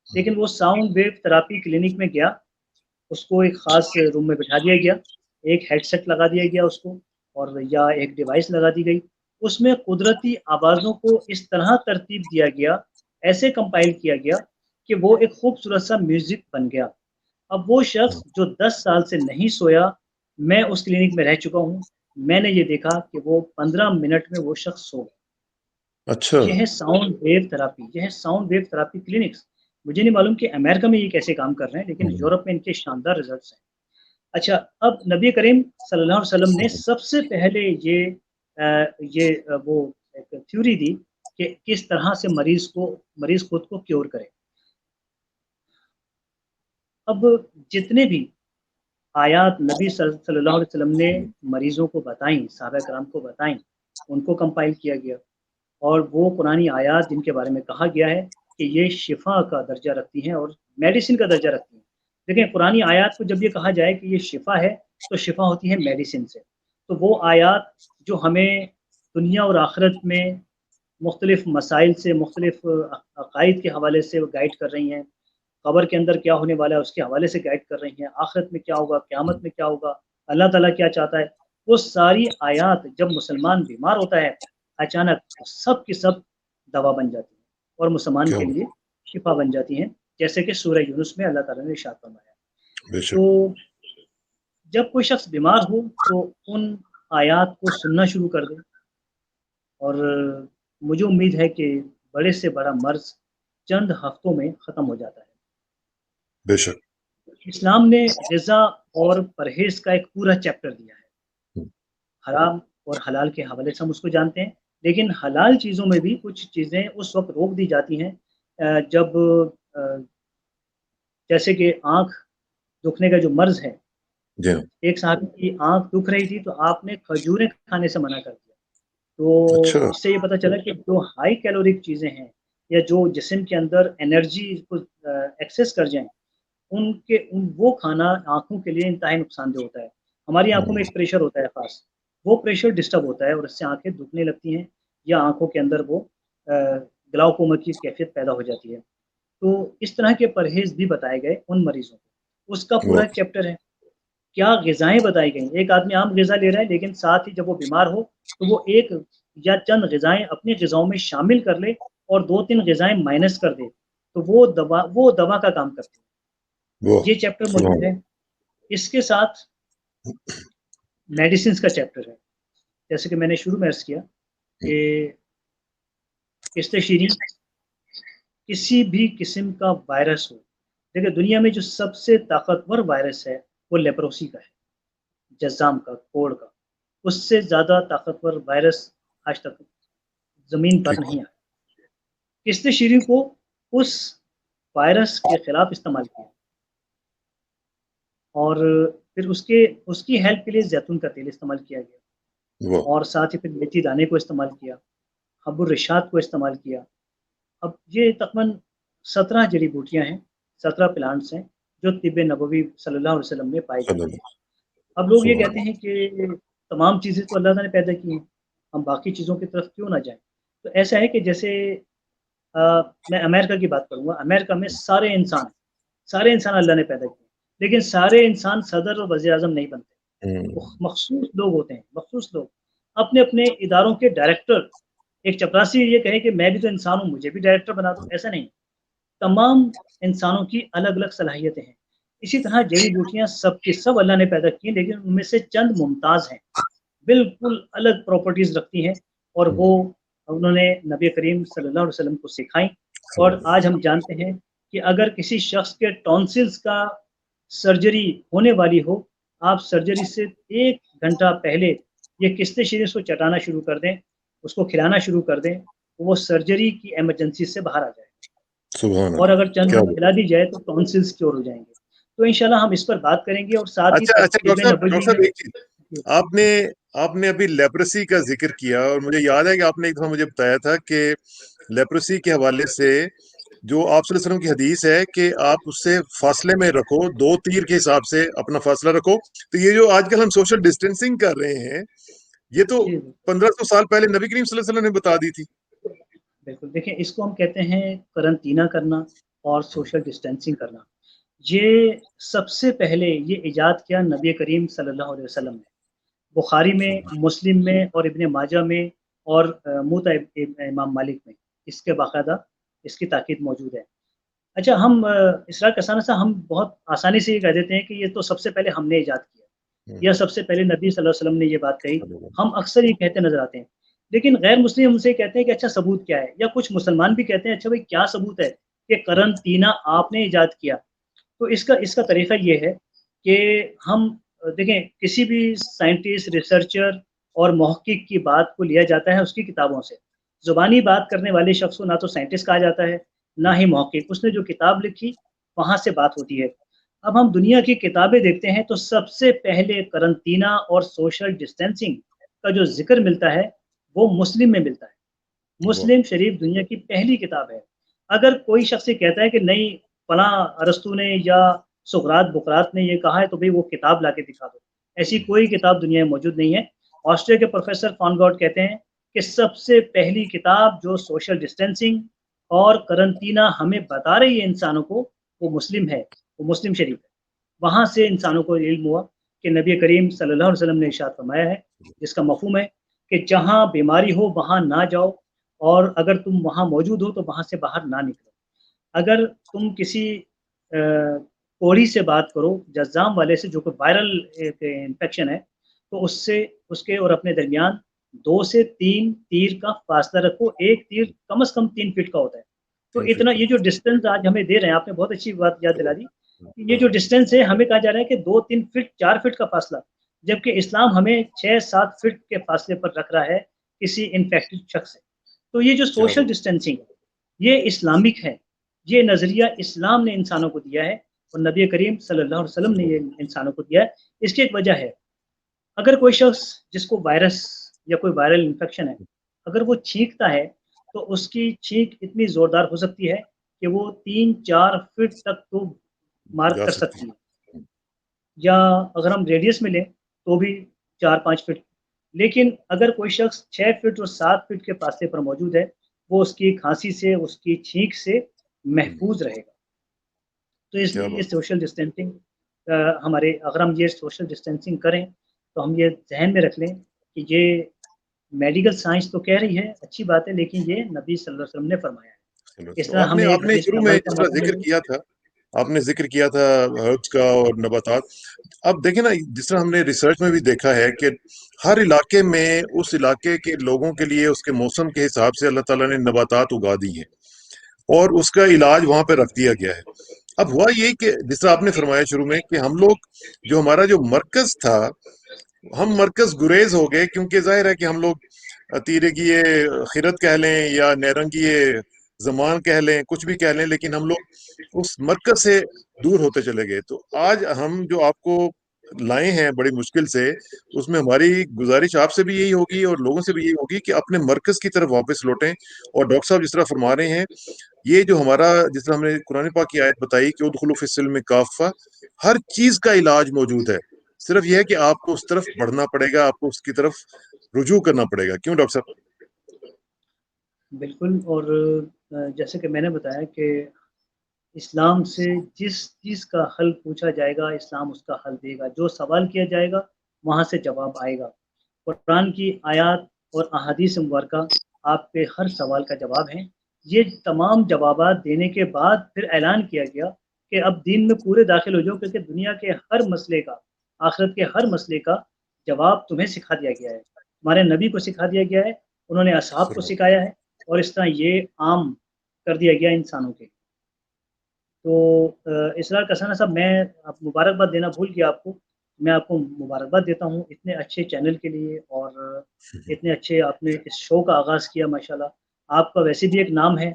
लेकिन वो साउंड वेव थेरेपी क्लिनिक में गया, उसको एक ख़ास रूम में बिठा दिया गया, एक हेडसेट लगा दिया गया उसको और या एक डिवाइस लगा दी गई। उसमें कुदरती आवाज़ों को इस तरह तरतीब दिया गया, ऐसे कंपाइल किया गया कि वो एक खूबसूरत सा म्यूज़िक बन गया। अब वो हुँ, शख्स जो 10 साल से नहीं सोया, मैं उस क्लिनिक में रह चुका हूँ, मैंने ये देखा कि वो 15 मिनट में वो शख्स सो गया। अच्छा, ये है साउंड वेव थेरेपी, ये है साउंड वेव थेरेपी क्लिनिक्स। मुझे नहीं मालूम कि अमेरिका में ये कैसे काम कर रहे हैं, लेकिन हुँ, यूरोप में इनके शानदार रिज़ल्ट्स हैं। अच्छा, अब नबी करीम सल्लल्लाहु अलैहि वसल्लम ने हुँ, सबसे पहले वो एक थ्योरी दी कि किस तरह से मरीज़ खुद को क्योर करे। अब जितने भी आयात नबी सल्लल्लाहु अलैहि वसल्लम ने हुँ, मरीज़ों को बताई, सहाबा कराम को बताई, उनको कंपाइल किया गया और वो पुरानी आयात जिनके बारे में कहा गया है कि ये शिफ़ा का दर्जा रखती हैं और मेडिसिन का दर्जा रखती हैं। देखिए, पुरानी आयात को जब ये कहा जाए कि ये शिफ़ा है, तो शिफ़ा होती है मेडिसिन से। तो वो आयात जो हमें दुनिया और आखिरत में मुख्तलिफ़ मसाइल से, मुख्तलिफ़ अक़ाइद के हवाले से वो गाइड कर रही हैं। कब्र के अंदर क्या होने वाला है उसके हवाले से गाइड कर रही हैं, आखिरत में क्या होगा, क़यामत हुँ, में क्या होगा, अल्लाह ताला क्या चाहता है। वो सारी आयात जब मुसलमान बीमार होता है, अचानक सब की सब दवा बन जाती हैं और मुसलमान क्या के बात लिए शिफ़ा बन जाती हैं, जैसे कि सूरह यूनुस में अल्लाह ताला ने इरशाद फरमाया। बेशक, तो जब कोई शख्स बीमार हो, तो उन आयात को सुनना शुरू कर दे और मुझे उम्मीद है कि बड़े से बड़ा मर्ज़ चंद हफ्तों में ख़त्म हो जाता है। बेशक। इस्लाम ने ग़िज़ा और परहेज़ का एक पूरा चैप्टर दिया है। हुँ, हराम और हलाल के हवाले से हम उसको जानते हैं, लेकिन हलाल चीज़ों में भी कुछ चीज़ें उस वक़्त रोक दी जाती हैं जब अ, जैसे कि आँख दुखने का जो मर्ज़ है, जी हाँ, एक साहब की आँख दुख रही थी तो आपने खजूरें खाने से मना कर दिया। तो अच्छा, इससे ये पता चला कि जो हाई कैलोरिक चीज़ें हैं या जो जिस्म के अंदर एनर्जी को एक्सेस कर जाएँ, उनके उन वो खाना आँखों के लिए इंतहाई नुकसानदेह होता है। हमारी आँखों में हुँ, एक प्रेशर होता है ख़ास, वो प्रेशर डिस्टर्ब होता है और उससे आँखें दुखने लगती हैं या आँखों के अंदर वो ग्लाउकोमा की कैफ़ियत पैदा हो जाती है। तो इस तरह के परहेज़ भी बताए गए उन मरीज़ों को। उसका पूरा वाह! एक चैप्टर है। क्या ग़िज़ाएँ बताई गई। एक आदमी आम ग़िज़ा ले रहा है लेकिन साथ ही जब वो बीमार हो, तो वो एक या चंद ग़िज़ाएँ अपनी ग़िज़ाओं में शामिल कर ले और 2-3 ग़िज़ाएँ माइनस कर दे, तो वो दवा का काम करती है। वाह! ये चैप्टर सुभान मौजूद है। इसके साथ मेडिसिन्स का चैप्टर है। जैसे कि मैंने शुरू में अर्ज़ किया कि किस्ते-शीरी किसी भी किस्म का वायरस हो, देखिए दुनिया में जो सबसे ताकतवर वायरस है, वो लेप्रोसी का है, जज़ाम का, कोढ़ का। उससे ज़्यादा ताकतवर वायरस आज तक ज़मीन पर ठीक। नहीं आया। किस्ते-शीरी को उस वायरस के खिलाफ इस्तेमाल किया और फिर उसकी हेल्प के लिए ज़ैतून का तेल इस्तेमाल किया गया वाह! और साथ ही फिर मेथी दाने को इस्तेमाल किया, हब्बुर रिशात को इस्तेमाल किया। अब ये तक़रीबन 17 जड़ी-बूटियाँ हैं, 17 प्लांट्स हैं, जो तिब्ब नबवी सल्लल्लाहु अलैहि वसल्लम में पाई जाती हैं। सल्लल्लाहु अब लोग ये सुभान कहते हैं कि तमाम चीज़ें तो अल्लाह ताला ने पैदा की हैं, हम बाकी चीज़ों की तरफ क्यों ना जाएँ? तो ऐसा है कि जैसे अ, मैं अमेरिका की बात करूँगा, अमेरिका में सारे इंसान अल्लाह ने पैदा किए, लेकिन सारे इंसान सदर और वज़ीर-ए-आज़म नहीं बनते। वो हुँ, मखसूस लोग होते हैं, मखसूस लोग। अपने-अपने इदारों के डायरेक्टर, एक चपरासी ये कहे कि मैं भी तो इंसान हूँ, मुझे भी डायरेक्टर बना दो, ऐसा नहीं। तमाम इंसानों की अलग-अलग सलाहियतें हैं। इसी तरह जड़ी-बूटियाँ सब की सब अल्लाह ने पैदा की हैं, लेकिन उनमें से चंद मुमताज़ हैं, बिल्कुल अलग प्रॉपर्टीज़ रखती हैं और हुँ, वो उन्होंने नबी करीम सल्लल्लाहु अलैहि वसल्लम को सिखाई और सल्लल्लाहु आज हम जानते हैं कि अगर किसी शख़्स के टॉन्सिल्स का सर्जरी होने वाली हो, आप सर्जरी से 1 घंटा पहले ये किस्ते-शीरी उसको चटाना शुरू कर दें, उसको खिलाना शुरू कर दें, तो वो सर्जरी की इमरजेंसी से बाहर आ जाए। सुभान और अल्लाह! अगर चंद क्या दिन बात खिला है। दी जाए तो टॉन्सिल्स क्योर हो जाएँगे। तो इंशाल्लाह हम इस पर बात करेंगे और साथ ही अच्छा, अच्छा तिब्बे डॉक्टर नबवी में साहब एक चीज़, जी, आपने आपने अभी लेप्रोसी का ज़िक्र किया और मुझे याद है कि आपने एक दफ़ा मुझे बताया था कि लेप्रोसी के हवाले से जो आप सल्लल्लाहु अलैहि वसल्लम की हदीस है कि आप उससे फासले में रखो, 2 तीर के हिसाब से अपना फासला रखो। तो ये जो आजकल हम सोशल डिस्टेंसिंग कर रहे हैं, ये तो जी, बिल्कुल। 1500 साल पहले नबी करीम सल्लल्लाहु अलैहि वसल्लम ने बता दी थी। बिल्कुल, देखिए इसको हम कहते हैं करंतना करना और सोशल डिस्टेंसिंग करना। ये सबसे पहले ये इजाद किया नबी करीम सल्लल्लाहु अलैहि वसल्लम ने। बुखारी में, मुस्लिम में और इब्न माजा में और मुवत्ता इमाम मालिक में इसके बाकायदा इसकी ताकीद मौजूद है। अच्छा हम इसरार करसाना सा हम बहुत आसानी से ये कह देते हैं कि ये तो सबसे पहले हमने इजाद किया, हुँ, या सबसे पहले नबी सल्लल्लाहु अलैहि वसल्लम ने ये बात कही। सल्लल्लाहु हम अक्सर ये कहते नज़र आते हैं। लेकिन गैर मुस्लिम हमसे कहते हैं कि अच्छा सबूत क्या है? या कुछ मुसलमान भी कहते हैं अच्छा भाई क्या सबूत है कि करंतना आपने इजाद किया? तो इसका इसका तरीका ये है कि हम देखें किसी भी साइंटिस्ट, रिसर्चर और मुहक्किक की बात को लिया जाता है उसकी किताबों से। ज़ुबानी बात करने वाले शख्स को ना तो साइंटिस्ट कहा जाता है, ना ही मुहक्किक। उसने जो किताब लिखी, वहाँ से बात होती है। अब हम दुनिया की किताबें देखते हैं तो सबसे पहले करंतना और सोशल डिस्टेंसिंग का जो ज़िक्र मिलता है, वो मुस्लिम में मिलता है। वाह! मुस्लिम शरीफ दुनिया की पहली किताब है। अगर कोई शख्स ये कहता है कि नहीं फलाँ अरस्तू ने या सुकरात ने ये कहा है तो भई वो किताब लाके दिखा दो। ऐसी कोई किताब दुनिया में मौजूद नहीं है। ऑस्ट्रिया के प्रोफ़ेसर फॉनगॉट कहते हैं कि सबसे पहली किताब जो सोशल डिस्टेंसिंग और करंतना हमें बता रही है इंसानों को, वो मुस्लिम है, वो मुस्लिम शरीफ है। वहाँ से इंसानों को इल्म हुआ कि नबी करीम सल्लल्लाहु अलैहि वसल्लम ने इरशाद फरमाया है, जिसका मफ़हूम है कि जहाँ बीमारी हो वहाँ ना जाओ और अगर तुम वहाँ मौजूद हो तो वहाँ से बाहर ना निकलो। अगर तुम किसी कोढ़ी से बात करो, जज़्ज़ाम वाले से जो कि वायरल एक इन्फेक्शन है, तो उससे उसके और अपने दरमियान 2 से 3 तीर का फ़ासला रखो, 1 तीर कम से कम 3 फीट का होता है। तो 3 फीट इतना का। ये जो डिस्टेंस आज हमें दे रहे हैं, आपने बहुत अच्छी बात याद दिला दी। ये जो हाँ, डिस्टेंस है हमें कहा जा रहा है कि 2-3 फीट, 4 फीट का फ़ासला, जबकि इस्लाम हमें 6-7 फीट के फ़ासले पर रख रहा है किसी इन्फेक्टेड शख्स से। तो ये जो क्या सोशल बात डिस्टेंसिंग है, ये इस्लामिक है। ये नज़रिया इस्लाम ने इंसानों को दिया है और नबी करीम सल्लल्लाहु अलैहि वसल्लम ने ये सल्लल्लाहु इंसानों को दिया है। इसकी एक वजह है, अगर कोई शख्स जिसको वायरस या कोई वायरल इन्फेक्शन है, अगर वो छींकता है, तो उसकी छींक इतनी ज़ोरदार हो सकती है कि वो 3-4 फीट तक तो मार्क जा कर सकती सकती है। है। या अगर हम रेडियस में लें, तो भी 4-5 फीट। लेकिन अगर कोई शख्स 6 फीट और 7 फीट के फासले पर मौजूद है, वो उसकी खाँसी से, उसकी छींक से हुँ, महफूज़ रहेगा। तो क्या इसलिए ये बात! सोशल डिस्टेंसिंग हमारे अगर हम ये सोशल डिस्टेंसिंग करें, तो हम ये ज़हन में रख लें कि ये मेडिकल साइंस तो कह रही है, अच्छी बात है, लेकिन ये नबी सल्लल्लाहु अलैहि वसल्लम ने फरमाया है। चलो, इस चलो तरह आपने हमें एक आपने हदीस शुरू पे में अमल जिस का तरह मौका ज़िक्र मिले। किया था, आपने ज़िक्र किया था हर्ब्स का और नबातात। अब देखिए ना, जिस तरह हमने रिसर्च में भी देखा है कि हर इलाके में उस इलाके के लोगों के लिए उसके मौसम के हिसाब से अल्लाह ताला ने नबातात उगा दी हैं और उसका इलाज वहाँ पे रख दिया गया है। अब हुआ ये कि जिस तरह आपने फरमाया शुरू में कि हम लोग जो हमारा जो मरकज़ था, हम मरकज़ गुरेज़ हो गए क्योंकि ज़ाहिर है कि हम लोग तीरे की ये खिरत कह लें या नैरंगी ये ज़मान कह लें, कुछ भी कह लें, लेकिन हम लोग उस मरकज़ से दूर होते चले गए। तो आज हम जो आपको लाए हैं बड़ी मुश्किल से, उसमें हमारी गुज़ारिश आपसे भी यही होगी और लोगों से भी यही होगी कि अपने मरकज़ की तरफ वापस लौटें। और डॉक्टर साहब जिस तरह फरमा रहे हैं, ये जो हमारा जिस तरह हमने कुरान पाक की आयत बताई कि उदखुलू फिस्सिल्म काफ़ा, हर चीज़ का इलाज मौजूद है। सिर्फ ये है कि आपको उस तरफ बढ़ना पड़ेगा, आपको उसकी तरफ रुजू करना पड़ेगा। क्यों डॉक्टर साहब? बिल्कुल। और जैसे कि मैंने बताया कि इस्लाम से जिस चीज़ का हल पूछा जाएगा, इस्लाम उसका हल देगा। जो सवाल किया जाएगा, वहाँ से जवाब आएगा। कुरान की आयत और अहादीस मुबारका आपके हर सवाल का जवाब हैं। ये तमाम जवाबात देने के बाद फिर ऐलान किया गया कि अब दीन में पूरे दाखिल हो जाओ, क्योंकि दुनिया के हर मसले का, आखिरत के हर मसले का जवाब तुम्हें सिखा दिया गया है। हमारे नबी को सिखा दिया गया है, उन्होंने असहाब को सिखाया है, और इस तरह ये आम कर दिया गया इंसानों के। तो इसरार कसाना साहब, मैं अब मुबारकबाद देना भूल गया आपको। मैं आपको मुबारकबाद देता हूँ इतने अच्छे चैनल के लिए, और इतने अच्छे आपने इस शो का आगाज़ किया माशाल्लाह। आपका वैसे भी एक नाम है,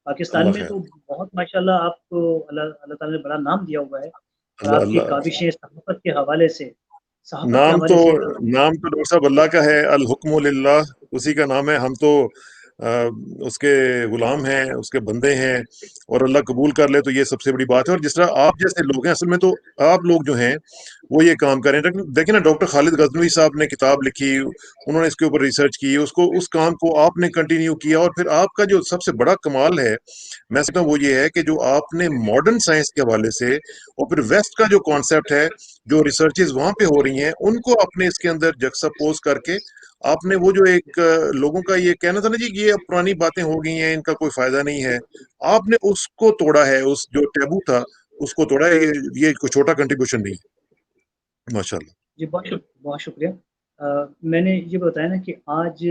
पाकिस्तान अल्लाह में खैर। तो बहुत माशाल्लाह आपको अल्लाह अल्लाह ताला ने बड़ा नाम दिया हुआ है। और अल्लाह आपकी अल्लाह काबिशें सहाफ़त के नाम तो हवाले से इतना। नाम तो डॉक्टर साहब अल्लाह का है, अल हुक्मु लिल्लाह, उसी का नाम है। हम तो अ, उसके गुलाम हैं, उसके बंदे हैं, और अल्लाह कबूल कर ले तो ये सबसे बड़ी बात है। और जिस तरह आप जैसे लोग हैं, असल में तो आप लोग जो हैं वो ये काम कर रहे हैं। देखिए ना, डॉक्टर खालिद गजनवी साहब ने किताब लिखी, उन्होंने इसके ऊपर रिसर्च की, उसको उस काम को आपने कंटिन्यू किया, और फिर आपका जो सबसे बड़ा कमाल है, मैं समझता हूँ वो ये है कि जो आपने मॉडर्न साइंस के हवाले से और फिर वेस्ट का जो कॉन्सेप्ट है, जो रिसर्चेज वहां पे हो रही हैं, उनको आपने इसके अंदर जक्सपोज करके आपने वो जो एक लोगों का ये कहना था ना जी, ये अब पुरानी बातें हो गई हैं, इनका कोई फायदा नहीं है, आपने उसको तोड़ा है। उस जो टैबू था उसको तोड़ा है। ये कोई छोटा कंट्रीब्यूशन नहीं है, माशाल्लाह। जी, बहुत शुक्रिया। मैंने ये बताया ना कि आज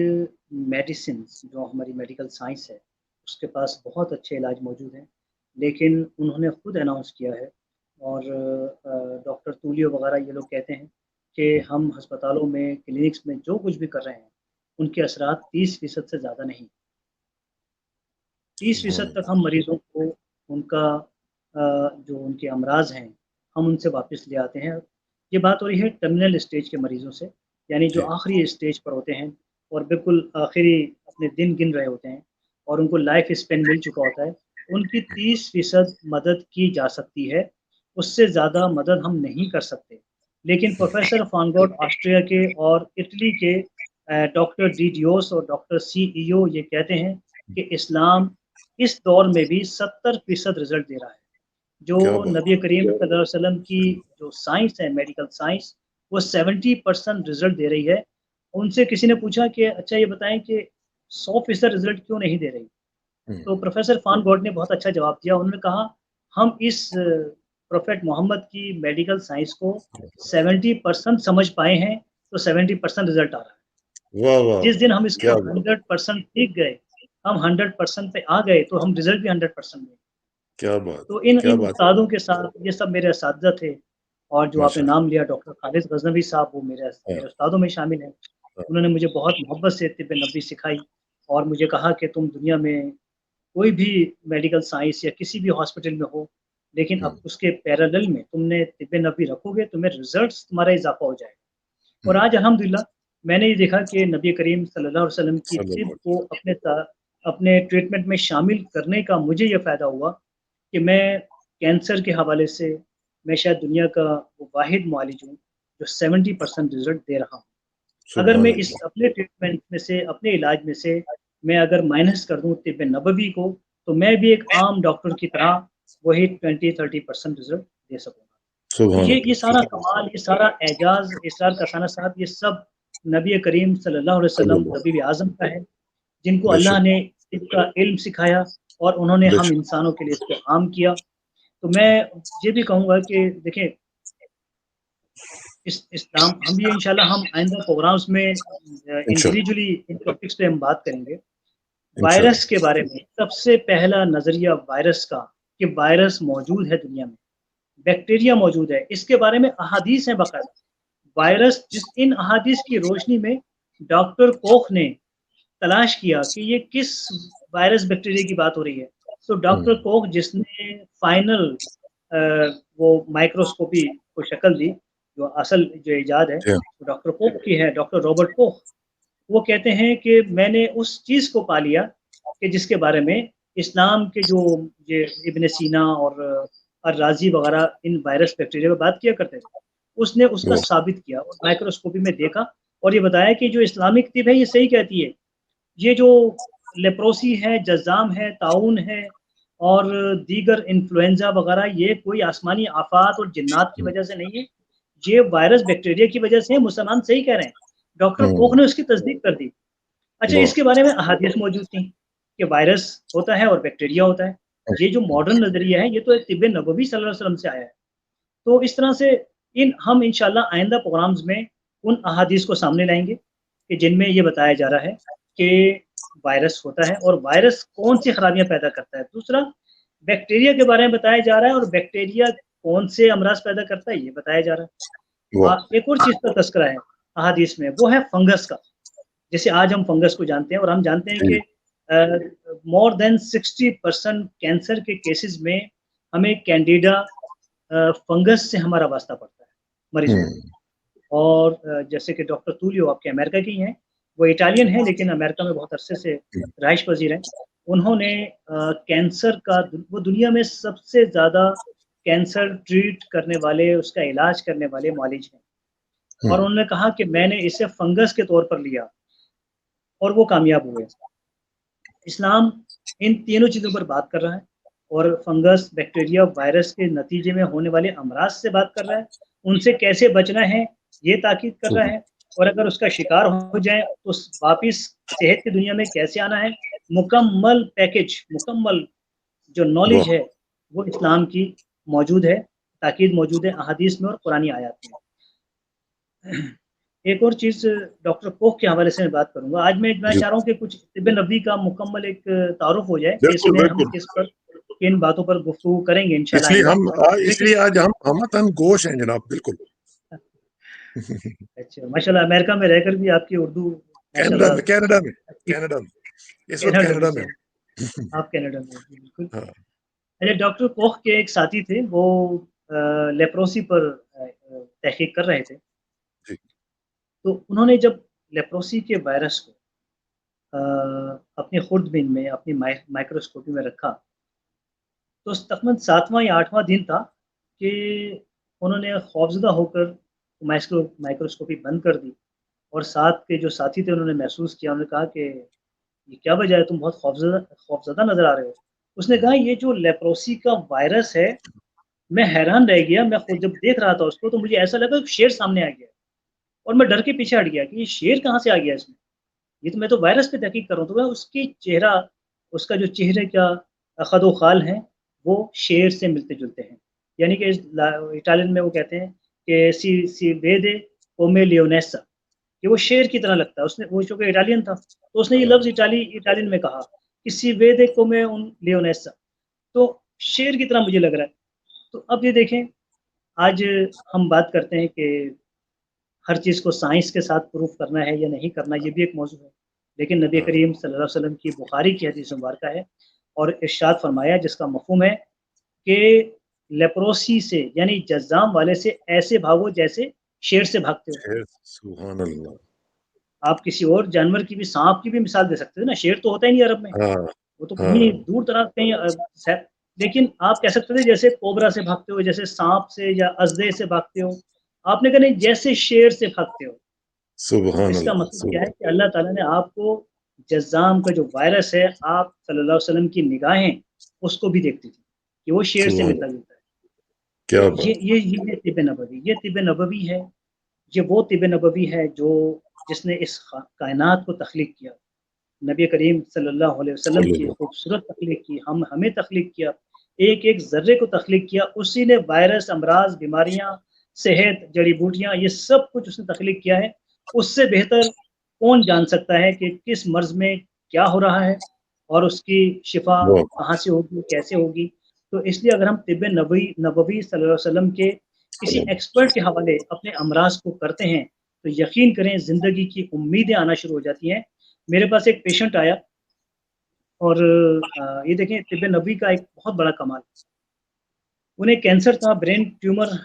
मेडिसिन्स जो हमारी मेडिकल साइंस है, उसके पास बहुत अच्छे इलाज मौजूद हैं। लेकिन उन्होंने खुद अनाउंस किया है, और डॉक्टर तूलियो वगैरह ये लोग कहते हैं कि हम अस्पतालों में, क्लिनिक्स में जो कुछ भी कर रहे हैं, उनके असरात 30% से ज़्यादा नहीं। 30% सुभान तक हम मरीज़ों को उनका जो उनके अमराज़ हैं, हम उनसे वापस ले आते हैं। ये बात हो रही है टर्मिनल स्टेज के मरीज़ों से, यानी जो जी। आखिरी स्टेज पर होते हैं और बिल्कुल आखिरी अपने दिन गिन रहे होते हैं, और उनको लाइफ़ स्पैन मिल चुका होता है। उनकी 30% मदद की जा सकती है, उससे ज़्यादा मदद हम नहीं कर सकते। लेकिन प्रोफ़ेसर फानगॉट ऑस्ट्रिया के और इटली के डॉक्टर डी डियोस और डॉक्टर सीईओ ये कहते हैं कि इस्लाम इस दौर में भी 70% रिज़ल्ट दे रहा है। जो क्या बात! नबी करीम सल्लल्लाहु अलैहि वसल्लम की जो साइंस है, मेडिकल साइंस, वो 70% रिज़ल्ट दे रही है। उनसे किसी ने पूछा कि अच्छा ये बताएँ कि 100% रिज़ल्ट क्यों नहीं दे रही? हम्म, तो प्रोफ़ेसर फ़ान गॉड ने बहुत अच्छा जवाब दिया। उन्होंने कहा, हम इस प्रोफ़ेट मोहम्मद की मेडिकल साइंस को 70% समझ पाए हैं, तो 70% रिज़ल्ट आ रहा है। वाह वाह जिस वाह! दिन हम इसको क्या बात! 100% सीख गए, हम 100% पे आ गए, तो हम रिज़ल्ट भी 100% देंगे। क्या बात! तो इन क्या इन बात! उस्तादों के साथ, ये सब मेरे असातिज़ा थे। और जो आपने माशाल्लाह। नाम लिया डॉक्टर खालिद गज़नवी साहब, वो मेरे हाँ, मेरे उस्तादों में शामिल हैं। हाँ, उन्होंने मुझे बहुत मोहब्बत से तिब्ब नबवी सिखाई, और मुझे कहा कि तुम दुनिया में कोई भी मेडिकल साइंस या किसी भी हॉस्पिटल में हो, लेकिन अब हम्म, उसके पैरेलल में तुमने तिब्ब नबवी रखोगे, तुम्हें रिज़ल्ट्स तुम्हारा इज़ाफ़ा हो जाएगा। और हम्म, आज अल्हम्दुलिल्लाह मैंने ये देखा कि नबी करीम सल्लल्लाहु अलैहि वसल्लम की तिब सल्लल्लाहु को अपने ट्रीटमेंट में शामिल करने का मुझे ये फ़ायदा हुआ कि मैं कैंसर के हवाले से, मैं शायद दुनिया का वो वाहिद मुआलिज हूँ जो 70% रिज़ल्ट दे रहा हूँ। अगर मैं सुभान इस अल्लाह। अपने ट्रीटमेंट में से, अपने इलाज में से मैं अगर माइनस कर दूँ तिब्ब नबवी को, तो मैं भी एक आम डॉक्टर की तरह वही 20-30% रिज़ल्ट दे सकूँगा। तो सुभान ये अल्लाह, सारा सुभान कमाल, ये सारा एजाज़, इसरार कासाना साहब, ये सब नबी करीम सल्लल्लाहु अलैहि वसल्लम अल्लाह। तबीब आज़म का है, जिनको बेशक, अल्लाह ने तिब्ब का इल्म सिखाया और उन्होंने हम बेशक। इंसानों के लिए इसको आम किया। तो मैं ये भी कहूँगा कि देखें, इस इस्लाम हम भी इंशाल्लाह हम आइंदा प्रोग्राम्स में इंशाल्लाह, इंडिविजुअली इन टॉपिक्स पे हम बात करेंगे। वायरस इंशाल्लाह। के बारे में सबसे पहला नज़रिया वायरस का, कि वायरस मौजूद है दुनिया में, बैक्टीरिया मौजूद है, इसके बारे में अहादीस हैं बाकायदा। वायरस इन अहादीस की रोशनी में डॉक्टर कोख ने तलाश किया कि ये किस वायरस बैक्टीरिया की बात हो रही है। तो हुँ, डॉक्टर कोख जिसने फाइनल अ, वो माइक्रोस्कोपी को शक्ल दी, जो असल जो इजाद है, जी हाँ। वो डॉक्टर कोख की है, डॉक्टर रॉबर्ट कोख। वो कहते हैं कि मैंने उस चीज़ को पा लिया कि जिसके बारे में इस्लाम के जो ये इब्न सीना और अर-राज़ी वगैरह इन वायरस बैक्टीरिया पे बात किया करते थे। उसने उसका वाह! साबित किया और माइक्रोस्कोपी में देखा और ये बताया कि जो इस्लामिक तिब है ये सही कहती है। ये जो लेप्रोसी है, जज़ाम है, ताउन है और दीगर इन्फ्लुएंज़ा वगैरह, ये कोई आसमानी आफ़ात और जिन्नात की हुँ, वजह से नहीं है। ये वायरस बैक्टीरिया की वजह से है, मुसलमान सही कह रहे हैं। डॉक्टर कोख हुँ, ने उसकी तस्दीक कर दी। अच्छा, वाह! इसके बारे में अहादीस मौजूद थी कि वायरस होता है और बैक्टीरिया होता है। ये जो मॉडर्न नज़रिया है, ये तो तिब्बे नबवी सल्लल्लाहु अलैहि वसल्लम से आया है। तो इस तरह से इन हम इंशाल्लाह आइंदा प्रोग्राम्स में उन अहादीस को सामने लाएँगे कि जिनमें ये बताया जा रहा है कि वायरस होता है और वायरस कौन-सी खराबियाँ पैदा करता है। दूसरा, बैक्टीरिया के बारे में बताया जा रहा है और बैक्टीरिया कौन से अमराज़ पैदा करता है, ये बताया जा रहा है। वाह! एक और चीज़ का तज़किरा है अहादीस में, वो है फंगस का। जैसे आज हम फंगस को जानते हैं और हम जानते हैं कि जी। मोर देन 60% कैंसर के केसेज़ में हमें कैंडिडा फंगस से हमारा वास्ता पड़ता है, मरीज़ों को। हुँ, और जैसे कि डॉक्टर तूलियो आपके अमेरिका की हैं, वो इटालियन हैं लेकिन अमेरिका में बहुत अरसे से हुँ, रहाइश पज़ीर हैं। उन्होंने कैंसर का वो दुनिया में सबसे ज़्यादा कैंसर ट्रीट करने वाले, उसका इलाज करने वाले मुआलिज हैं। हुँ, और उन्होंने कहा कि मैंने इसे फंगस के तौर पर लिया और वो कामयाब हुए। इस्लाम इन तीनों चीज़ों पर बात कर रहा है और फंगस, बैक्टीरिया, वायरस के नतीजे में होने वाले अमराज से बात कर रहा है। उनसे कैसे बचना है, ये ताकीद कर रहा सुभान है और अगर उसका शिकार हो जाएँ तो वापिस सेहत की दुनिया में कैसे आना है। मुकम्मल पैकेज, मुकम्मल जो वाह! नॉलेज है, वो इस्लाम की मौजूद है, ताकीद मौजूद है अहादीस में और कुरानी आयात में। एक और चीज़ डॉक्टर कोख के हवाले से मैं बात करूँगा। आज मैं जी, चाह रहा हूँ कि कुछ तिब्बे नबवी का मुकम्मल एक तारुफ़ हो जाए कि बिल्कुल, इसमें हम बिल्कुल। किस पर किन बातों पर गुफ्तगू करेंगे इंशाल्लाह आइंदा। देखिए, इसलिए आज हम तन गोश हैं जनाब, बिल्कुल। अच्छा, माशाल्लाह अमेरिका में रहकर भी आपकी उर्दू माशाल्लाह कनाडा में अच्छी है। कनाडा में, इस वक़्त कनाडा में, कनाडा में सॉरी, हूँ। आप कनाडा में हैं, जी बिल्कुल। हाँ, अच्छा, डॉक्टर कोख के एक साथी थे, वो लेप्रोसी पर तहकीक कर रहे थे। जी। तो उन्होंने जब लेप्रोसी के वायरस को अपनी खुर्दबीन में, अपनी माइक्रोस्कोपी में रखा, तो तक़रीबन 7वाँ या 8वाँ दिन था कि उन्होंने खौफ़ज़दा होकर माइक्रोस्कोपी बंद कर दी और साथ के जो साथी थे उन्होंने महसूस किया, उन्होंने कहा कि ये क्या वजह है, तुम बहुत खौफ़ज़दा नज़र आ रहे हो। उसने कहा, हुँ, ये जो लेप्रोसी का वायरस है, मैं हैरान रह गया, मैं खुद जब देख रहा था उसको तो मुझे ऐसा लगा कि शेर सामने आ गया और मैं डर के पीछे हट गया कि ये शेर कहाँ से आ गया इसमें? ये तो मैं तो वायरस पे तहकीक कर रहा हूँ। तो मैं उसकी चेहरा, उसका जो चेहरे का ख़द-ओ-ख़ाल है, वो शेर से मिलते-जुलते हैं। यानी कि इटालियन में वो कहते हैं कि सी वेदे कोमे लियोनेसा, कि वो शेर की तरह लगता है। उसने, वो चूँकि इटालियन था, तो उसने ये हाँ, लफ़्ज़ इटालियन में कहा कि सी वेदे कोमे उन लियोनेसा, तो शेर की तरह मुझे लग रहा है। तो अब ये देखें, आज हम बात करते हैं कि हर चीज़ को साइंस के साथ प्रूफ़ करना है या नहीं करना, ये भी एक मौज़ू है। लेकिन नबी हाँ, करीम सल्लल्लाहु अलैहि वसल्लम की बुखारी की हदीस मुबारका है और इरशाद फ़रमाया, जिसका मफ़हूम है कि लेप्रोसी से, यानी जज़्ज़ाम वाले से ऐसे भागो जैसे शेर से भागते हो। ख़ैर सुभान अल्लाह। आप किसी और जानवर की भी, साँप की भी मिसाल दे सकते थे ना, शेर तो होता ही नहीं अरब में, हाँ, वो तो कहीं हाँ, दूर दराज़ कहीं लेकिन आप कह सकते थे जैसे कोबरा से भागते हो, जैसे साँप से या अज़दे से भागते हो। आपने कहा नहीं, जैसे शेर से भागते हो। सुभान इसका अल्लाह, मतलब क्या है सुभान। कि अल्लाह ताला ने आपको जज़्ज़ाम का जो वायरस है, आप सल्लल्लाहु अलैहि वसल्लम की निगाहें उसको भी देखती थी, कि वो शेर से सुभान अल्लाह, मिलता-जुलता है। क्या तो बात! ये है तिब नबवी, ये तिब नबवी है, ये वो तिब नबवी है जो जिसने इस कायनात को तख्लीक किया। नबी करीम सल्लल्लाहु अलैहि वसल्लम की सल्लल्लाहु खूबसूरत तख्लीक की, हमें तख्लीक किया, एक-एक ज़र्रे को तख्लीक किया, उसी ने वायरस, अमराज़, बीमारियाँ, सेहत, जड़ी-बूटियाँ ये सब कुछ उसने तख्लीक किया है। उससे बेहतर कौन जान सकता है कि किस मर्ज़ में क्या हो रहा है और उसकी शिफ़ा वाह! कहाँ से होगी, कैसे होगी। तो इसलिए अगर हम तिब्ब नबवी सल्लल्लाहु अलैहि वसल्लम के किसी सलाम। एक्सपर्ट के हवाले अपने अमराज़ को करते हैं, तो यकीन करें ज़िंदगी की उम्मीदें आना शुरू हो जाती हैं। मेरे पास एक पेशेंट आया और ये देखें तिब्ब नबवी का एक बहुत बड़ा कमाल। उन्हें कैंसर था, ब्रेन ट्यूमर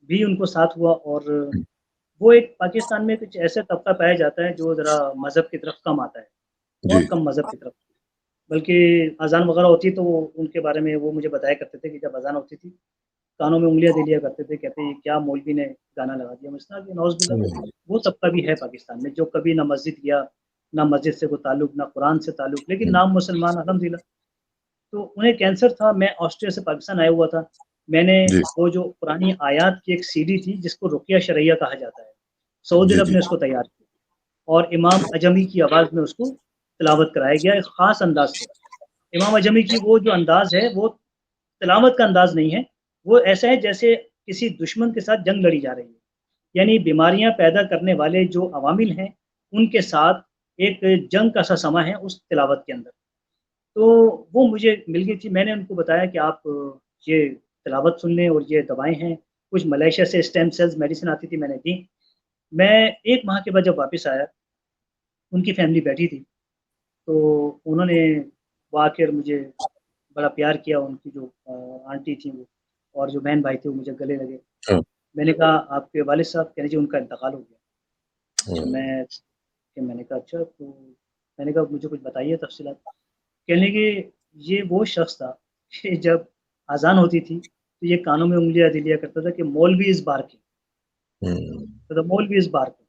भी उनको साथ हुआ और वो एक पाकिस्तान में कुछ ऐसा तबका पाया जाता है जो ज़रा मज़हब की तरफ कम आता है, जी। बहुत कम मज़हब की तरफ। बल्कि अज़ान वग़ैरह होती है तो वो उनके बारे में वो मुझे बताया करते थे कि जब अज़ान होती थी, कानों में उँगलियाँ दे लिया करते थे, कहते ये क्या मौलवी ने गाना लगा दिया। मैंने कहा कि नौज़ुबिल्लाह हुँ, वो तबका भी है पाकिस्तान में जो कभी ना मस्जिद गया, ना मस्जिद से कोई ताल्लुक, ना कुरान से ताल्लुक, लेकिन हुँ, नाम मुसलमान अल्हम्दुलिल्लाह। तो उन्हें कैंसर था, मैं ऑस्ट्रिया से पाकिस्तान आया हुआ था। मैंने जी, वो जो पुरानी आयात की एक सीडी थी जिसको रुक़िया शरइया कहा जाता है, सऊदी जी, अरब जी। ने उसको तैयार किया और इमाम अजमी की आवाज़ में उसको तिलावत कराया गया एक ख़ास अंदाज़ से। इमाम अजमी की वो जो अंदाज़ है वो तिलावत का अंदाज़ नहीं है, वो ऐसा है जैसे किसी दुश्मन के साथ जंग लड़ी जा रही है। यानी बीमारियाँ पैदा करने वाले जो अवामिल हैं, उनके साथ एक जंग का सा समा है उस तिलावत के अंदर। तो वो मुझे मिल गई थी, मैंने उनको बताया कि आप ये तिलावत सुन लें और ये दवाएँ हैं, कुछ मलेशिया से स्टेम सेल्स मेडिसिन आती थी मैंने दी। मैं 1 माह के बाद जब वापस आया, उनकी फैमिली बैठी थी, तो उन्होंने वो आकर मुझे बड़ा प्यार किया, उनकी जो आंटी थी वो और जो बहन-भाई थे वो मुझे गले लगे। हाँ, मैंने कहा आपके वालिद साहब कह लीजिए उनका इंतकाल हो गया। अच्छा हाँ, मैंने कहा अच्छा तो मैंने कहा मुझे कुछ बताइए तफ़सीलात। कहने लगे ये वो शख़्स था कि जब अज़ान होती थी, तो ये कानों में उँगलियाँ दे लिया करता था कि मौलवी इस बार की, हुँ, तो मौलवी इस बार की।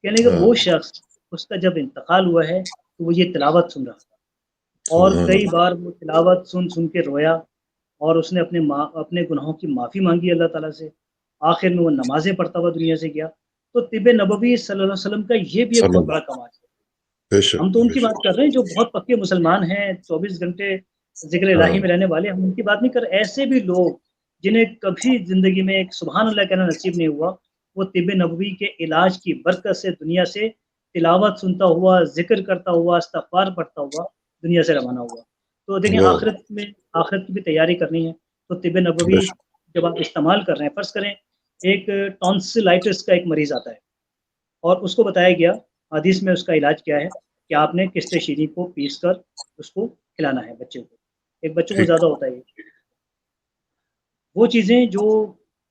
कहने लगे वो हाँ, शख़्स उसका जब इंतकाल हुआ है, तो वो ये तिलावत सुन रहा था और सुभान कई अल्लाह, बार वो तिलावत सुन-सुन के रोया और उसने अपने गुनाहों की माफ़ी माँगी अल्लाह ताला से। आखिर में वो नमाज़ें पढ़ता हुआ दुनिया से गया। तो तिब्ब नबवी सल्लल्लाहु अलैहि वसल्लम का ये भी एक बहुत सल्लल्लाहु बड़ा कमाल है। बेशक, हम तो उनकी बात बेशक। कर रहे हैं जो बहुत पक्के मुसलमान हैं, 24 घंटे ज़िक्र इलाही हाँ, में रहने वाले, हम उनकी बात नहीं कर रहे। ऐसे भी लोग जिन्हें कभी ज़िंदगी में एक सुभान अल्लाह कहना नसीब नहीं हुआ, वो तिब्ब नबवी के इलाज की बरकत से दुनिया से तिलावत सुनता हुआ, ज़िक्र करता हुआ, इस्तिग़फ़ार पढ़ता हुआ दुनिया से रवाना हुआ। तो देखें वाह, वाह! आखिरत की भी तैयारी करनी है, तो तिब्ब नबवी बेशक, जब आप इस्तेमाल कर रहे हैं, फ़र्ज़ करें एक टॉन्सिलाइटिस का एक मरीज़ आता है और उसको बताया गया, हदीस में उसका इलाज क्या है कि आपने किश्ते शीरी को पीस कर उसको खिलाना है बच्चे को। एक बच्चों को ठीक। ज़्यादा होता है ये। वो चीज़ें जो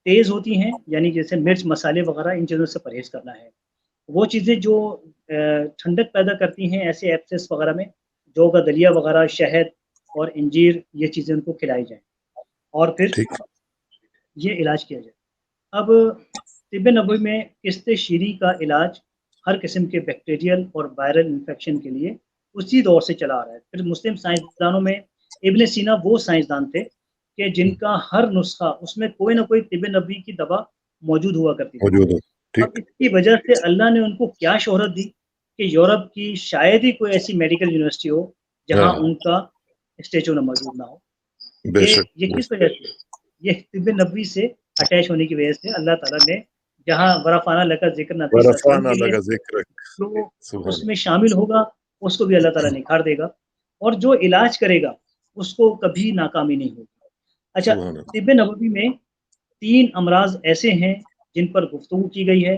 तेज़ होती हैं, यानी जैसे मिर्च, मसाले वग़ैरह इन चीज़ों से परहेज़ करना है। वो चीज़ें जो ठंडक पैदा करती हैं ऐसे एब्सेस वग़ैरह में, जौ का दलिया वग़ैरह, शहद और अंजीर ये चीज़ें उनको खिलाई जाएँ और फिर ठीक। ये इलाज किया जाए। अब तिब्ब नबवी में किश्ते शीरी का इलाज हर किस्म के बैक्टीरियल और वायरल इन्फेक्शन के लिए उसी दौर से चला आ रहा है। फिर मुस्लिम साइंसदानों में इब्न सीना वो साइंसदान थे कि हुँ, जिनका हर नुस्ख़ा उसमें कोई न कोई तिब्ब नबवी की दवा मौजूद हुआ करती थी। मौजूद है। अब ठीक। इसकी वजह से अल्लाह ने उनको क्या शोहरत दी कि यूरोप की शायद ही कोई ऐसी मेडिकल यूनिवर्सिटी हो, जहाँ हाँ, उनका स्टैच्यू न मौजूद ना हो। ये बेशक, ये किस बेशक। वजह से? ये तिब्ब नबवी से अटैच होने की वजह से अल्लाह ताला ने जहाँ वरफ़ाना लका ज़िक्र नबी सल्लल्लाहु अलैहि वसल्लम वरफ़ाना के लिए लका ज़िक्रक। जो सुभान उसमें शामिल होगा, उसको भी अल्लाह ताला निखार देगा और जो इलाज करेगा, उसको कभी नाकामी नहीं होगी। अच्छा, सुभान अल्लाह। तिब्ब नबवी में 3 अमराज़ ऐसे हैं जिन पर गुफ्तगू की गई है।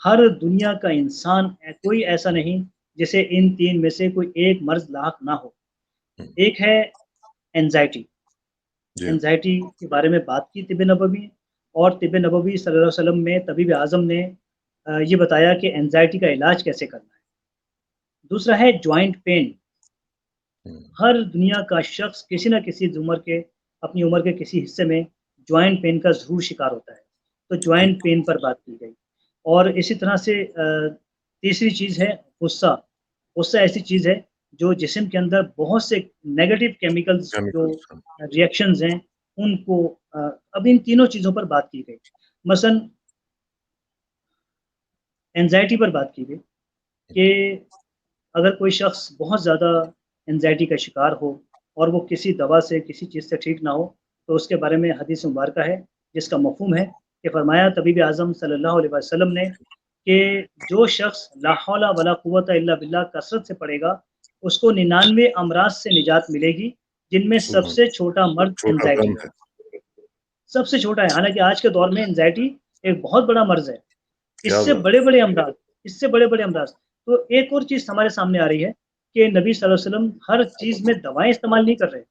हर दुनिया का इंसान कोई ऐसा नहीं जिसे इन 3 में से कोई एक मर्ज़ लाहक ना हो। हुँ, एक है एंग्ज़ायटी। जी हाँ, एंग्ज़ायटी के बारे में बात की तिब्ब नबवी और तिब्ब नबवी सल्लल्लाहु अलैहि वसल्लम में तबीब आज़म ने ये बताया कि एंग्ज़ायटी का इलाज कैसे करना है। दूसरा है जॉइंट पेन। हुँ, हर दुनिया का शख्स किसी न किसी अपनी उम्र के किसी हिस्से में जॉइंट पेन का ज़रूर शिकार होता है। तो ठीक। जॉइंट पेन पर बात की गई। और इसी तरह से तीसरी चीज़ है गुस्सा। गुस्सा ऐसी चीज़ है जो जिस्म के अंदर बहुत से नेगेटिव केमिकल्स जो केमिकल्स। रिएक्शंस हैं उनको अ, अब इन तीनों चीज़ों पर बात की गई। मसलन एंग्ज़ायटी पर बात की गई कि अगर कोई शख़्स बहुत ज़्यादा एंग्ज़ायटी का शिकार हो और वो किसी दवा से, किसी चीज़ से ठीक ना हो, तो उसके बारे में हदीस मुबारका है, जिसका मफ़हूम है कि फ़रमाया तबीब आज़म सल्लल्लाहु अलैहि वसल्लम ने कि जो शख़्स ला हौला वला कुव्वता इल्ला बिल्लाह कसरत से पढ़ेगा, उसको 99 अमराज़ से निजात मिलेगी, जिनमें सुभान सबसे छोटा मर्ज़ छोटा एंग्ज़ायटी गम है। है। सबसे छोटा है, हालाँकि आज के दौर में एंग्ज़ायटी एक बहुत बड़ा मर्ज़ है। क्या इससे बात! बड़े-बड़े अमराज़ इससे बड़े-बड़े अमराज़। तो एक और चीज़ हमारे सामने आ रही है कि नबी सल्लल्लाहु अलैहि वसल्लम हर चीज़ में दवाएँ इस्तेमाल नहीं कर रहे।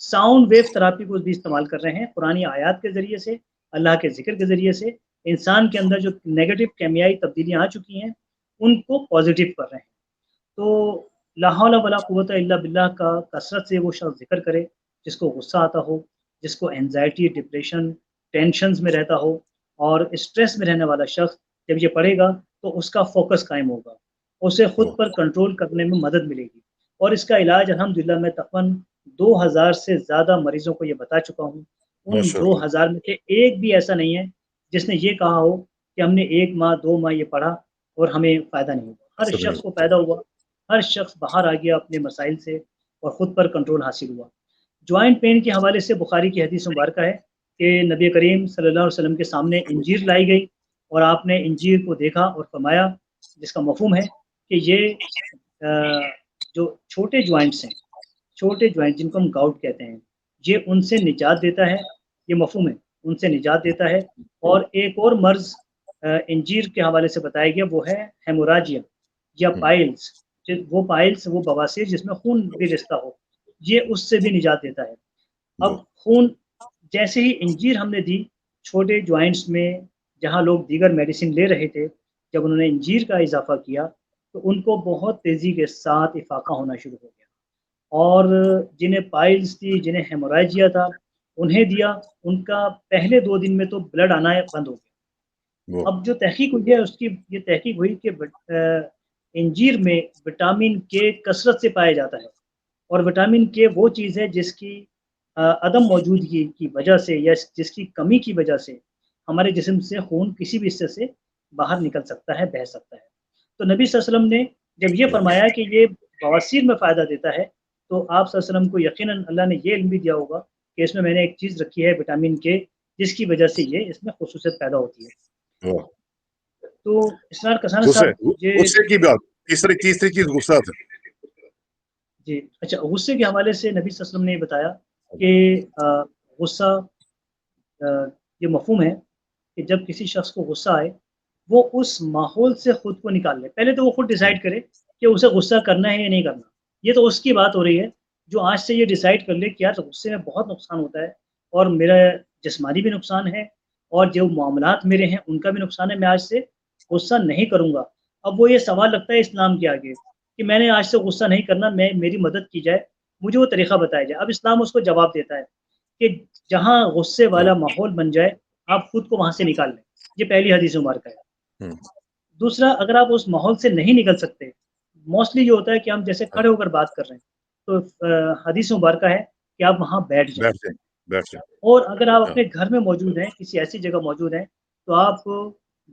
साउंड वेव थेरेपी को भी इस्तेमाल कर रहे हैं, पुरानी आयत के ज़रिए से, अल्लाह के ज़िक्र के ज़रिए से, इंसान के अंदर जो नेगेटिव केमियाई तब्दीलियाँ आ चुकी हैं, उनको पॉज़िटिव कर रहे हैं। तो ला हौला वला कुव्वता इल्ला बिल्लाह का कसरत से वो शख्स ज़िक्र करे, जिसको गुस्सा आता हो, जिसको एंग्ज़ायटी, डिप्रेशन, टेंशन्स में रहता हो और स्ट्रेस में रहने वाला शख्स जब ये पढ़ेगा, तो उसका फ़ोकस कायम होगा। उसे खुद वाह! पर कंट्रोल करने में मदद मिलेगी और इसका इलाज अल्हम्दुलिल्लाह मैं तक़रीबन 2000 से ज़्यादा मरीज़ों को ये बता चुका हूँ। उन माशाअल्लाह। 2000 में से एक भी ऐसा नहीं है, जिसने ये कहा हो कि हमने 1 माह, 2 माह ये पढ़ा और हमें फ़ायदा नहीं हुआ। हर असर नहीं शख्स को होता। फ़ायदा हुआ, हर शख्स बाहर आ गया अपने मसाइल से और खुद पर कंट्रोल हासिल हुआ। जॉइंट पेन के हवाले से बुखारी की हदीस मुबारक है कि नबी करीम सल्लल्लाहु अलैहि वसल्लम के सामने इंजीर लाई गई और आपने इंजीर को देखा और फरमाया, जिसका मफ़हूम है कि ये अ, जो छोटे जॉइंट्स हैं, छोटे जॉइंट जिनको हम गाउट कहते हैं, ये उनसे निजात देता है, ये मफ़हूम है, उनसे निजात देता है और एक और मर्ज़ इंजीर के हवाले से बताया गया वो है हेमोरेजिया या हुँ, पाइल्स। पाइल्स वो बवासीर जिसमें खून भी रिसता हो, ये उससे भी निजात देता है। अब वाह! खून जैसे ही इंजीर हमने दी, छोटे जॉइंट्स में जहाँ लोग दीगर मेडिसिन ले रहे थे, जब उन्होंने इंजीर का इज़ाफ़ा किया, तो उनको बहुत तेज़ी के साथ इफ़ाक़ा होना शुरू हो गया और जिन्हें पाइल्स थी, जिन्हें हेमोरेजिया था, उन्हें दिया, उनका पहले 2 दिन में तो ब्लड आना बंद हो गया। वाह! अब जो तहकीक हुई है उसकी ये तहकीक हुई कि इंजीर में विटामिन के कसरत से पाया जाता है और विटामिन के वो चीज़ है जिसकी अदम मौजूदगी की वजह से या जिसकी कमी की वजह से हमारे जिस्म से खून किसी भी हिस्से से बाहर निकल सकता है, बह सकता है। तो नबी सल्लल्लाहु अलैहि वसल्लम ने जब ये वाह! फरमाया कि ये बवासीर में फ़ायदा देता है, तो आप सल्लल्लाहु अलैहि वसल्लम को यकीनन अल्लाह ने ये इल्म भी दिया होगा कि इसमें मैंने एक चीज़ रखी है विटामिन के, जिसकी वजह से ये इसमें ख़ुसूसियत पैदा होती है। वाह! तो इसरार कसाना गुस्से साहब ये गुस्से की बात, तीसरी तीसरी चीज़ गुस्सा था। जी, अच्छा गुस्से के हवाले से नबी सल्लल्लाहु अलैहि वसल्लम ने बताया कि गुस्सा अ, ये मफ़हूम है कि जब किसी शख़्स को गुस्सा आए, वो उस माहौल से खुद को निकाल ले। पहले तो वो खुद हुँ, डिसाइड करे कि उसे गुस्सा करना है या नहीं करना। ये तो उसकी बात हो रही है, जो आज से ये डिसाइड कर ले कि यार गुस्से में बहुत नुकसान होता है और मेरा जिस्मानी भी नुकसान है और जो मामलात मेरे हैं, उनका भी नुकसान है, मैं आज से गुस्सा नहीं करूँगा। अब वो ये सवाल रखता है इस्लाम के आगे कि मैंने आज से गुस्सा नहीं करना, मैं मेरी मदद की जाए, मुझे वो तरीक़ा बताया जाए। अब इस्लाम उसको जवाब देता है कि जहाँ गुस्से वाह! वाला माहौल बन जाए, आप खुद को वहाँ से निकाल लें। ये पहली हदीस मुबारक है। हुँ, दूसरा, अगर आप उस माहौल से नहीं निकल सकते, मोस्टली ये होता है कि हम जैसे खड़े होकर बात कर रहे हैं, तो हदीस मुबारक है कि आप वहाँ बैठ जाएँ बैठ जाएँ, बैठ जाएँ। और अगर आप हाँ, अपने घर में मौजूद हैं, किसी ऐसी जगह मौजूद हैं, तो आप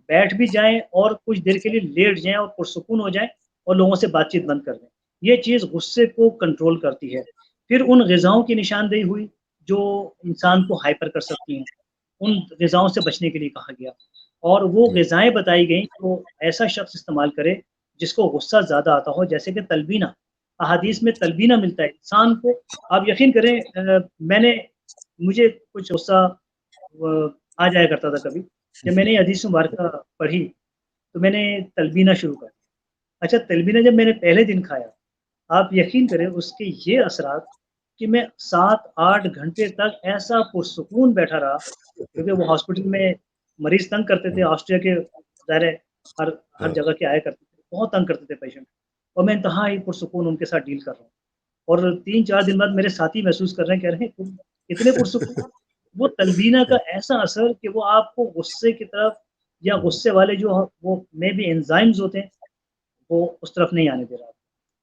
बैठ भी जाएँ और कुछ देर के लिए लेट जाएँ और पुरसुकून हो जाएँ और लोगों से बातचीत बंद कर दें। ये चीज़ गुस्से को कंट्रोल करती है। फिर उन ग़िज़ाओं की निशानदेही हुई, जो इंसान को हाइपर कर सकती हैं। उन ग़िज़ाओं से बचने के लिए कहा गया और वो हुँ, ग़िज़ाएँ बताई गईं जो ऐसा शख़्स इस्तेमाल करे जिसको गुस्सा ज़्यादा आता हो जैसे कि तलबीना। हुँ, अहादीस में तलबीना मिलता है इंसान को। आप यकीन करें मैंने मुझे कुछ गुस्सा आ जाया करता था कभी। जब मैंने ये हदीस मुबारका पढ़ी तो मैंने तलबीना शुरू कर दिया। अच्छा तलबीना जब मैंने पहले दिन खाया, आप यकीन करें उसके ये असरात कि मैं 7-8 घंटे तक ऐसा पुरसुकून बैठा रहा, क्योंकि वो हॉस्पिटल में मरीज़ तंग करते थे, हुँ, ऑस्ट्रिया के ज़ाहिर है हर हर हाँ, जगह के आया करते थे, बहुत तंग करते थे पेशेंट और मैं इंतहा ही पुरसुकून उनके साथ डील कर रहा हूँ और 3-4 दिन बाद मेरे साथी महसूस कर रहे हैं, कह रहे हैं तुम इतने पुरसुकून। वो तलबीना का ऐसा असर कि वो आपको गुस्से की तरफ या गुस्से वाले जो वो मे बी एंजाइम्स होते हैं, वो उस तरफ नहीं आने दे रहा।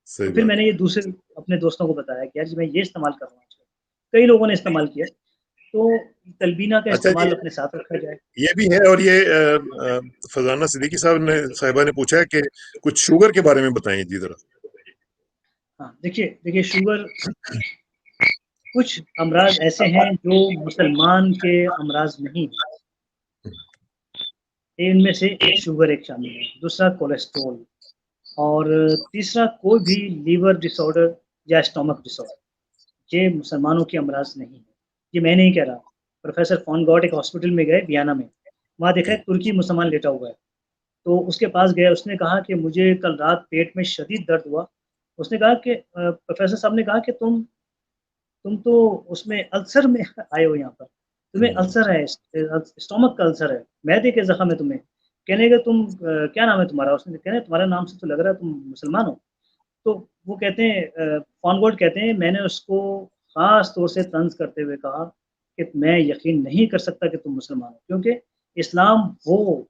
सही तो फिर बात मैंने है। ये दूसरे अपने दोस्तों को बताया कि यार जी मैं ये इस्तेमाल कर रहा हूँ आजकल। कई लोगों ने इस्तेमाल किया, तो तलबीना का अच्छा जी, इस्तेमाल अपने साथ रखा जाए। ये भी है। और ये फरजाना सिद्दीकी साहिबा ने पूछा है कि कुछ शुगर के बारे में बताएं जी जरा। हाँ, देखिए देखिए शुगर, कुछ अमराज़ ऐसे हैं जो मुसलमान के अमराज़ नहीं हैं। इनमें से शुगर एक शामिल है, दूसरा कोलेस्ट्रॉल, और तीसरा कोई भी लीवर डिसऑर्डर या स्टमक डिसऑर्डर। ये मुसलमानों के अमराज नहीं है। ये मैं नहीं कह रहा। प्रोफेसर फॉन गॉट एक हॉस्पिटल में गए वियना में, वहाँ देखा जी। एक तुर्की मुसलमान लेटा हुआ है। तो उसके पास गया, उसने कहा कि मुझे कल रात पेट में शदीद दर्द हुआ। उसने कहा कि प्रोफेसर साहब ने कहा कि तुम तो उसमें अल्सर में आए हो यहाँ पर, तुम्हें हम्म, अल्सर है, स्टोमक का अल्सर है, मैदे के ज़ख्म है तुम्हें। कहने का तुम क्या नाम है तुम्हारा? उसने कहने तुम्हारे नाम से तो लग रहा है तुम मुसलमान हो। तो वो कहते हैं फॉनगोट कहते हैं मैंने उसको ख़ास तौर से तंज़ करते हुए कहा कि मैं यकीन नहीं कर सकता कि तुम मुसलमान हो, क्योंकि इस्लाम वो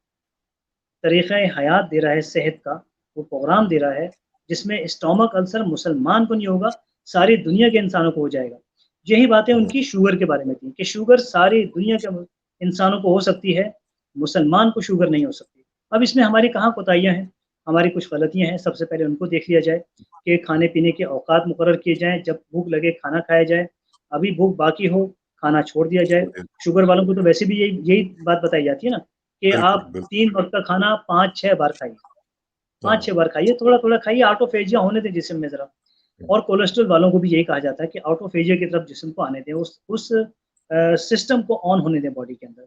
तरीक़ा हयात दे रहा है सेहत का, वो प्रोग्राम दे रहा है जिसमें स्टोमक अल्सर मुसलमान को नहीं होगा, सारी दुनिया के इंसानों को हो जाएगा। यही बातें हम्म, उनकी शुगर के बारे में थी कि शुगर सारी दुनिया के इंसानों को हो सकती है, मुसलमान को शुगर नहीं हो सकती। अब इसमें हमारी कहाँ कोताहियाँ हैं, हमारी कुछ गलतियाँ हैं, सबसे पहले उनको देख लिया जाए कि खाने-पीने के औकात मुकर्रर किए जाएँ, जब भूख लगे खाना खाया जाए, अभी भूख बाकी हो, खाना छोड़ दिया जाए। छोड़िए। शुगर वालों को तो वैसे भी यही यही बात बताई जाती है ना कि बिल्कुल आप बिल्कुल। 3 वक़्त का खाना 5-6 बार खाइए, हाँ। 5-6 बार खाइए, थोड़ा-थोड़ा खाइए, ऑटोफेजिया होने दें जिस्म में ज़रा। और कोलेस्ट्रॉल वालों को भी यही कहा जाता है कि ऑटोफेजिया की तरफ जिस्म को आने दें, उस सिस्टम को ऑन होने दें बॉडी के अंदर।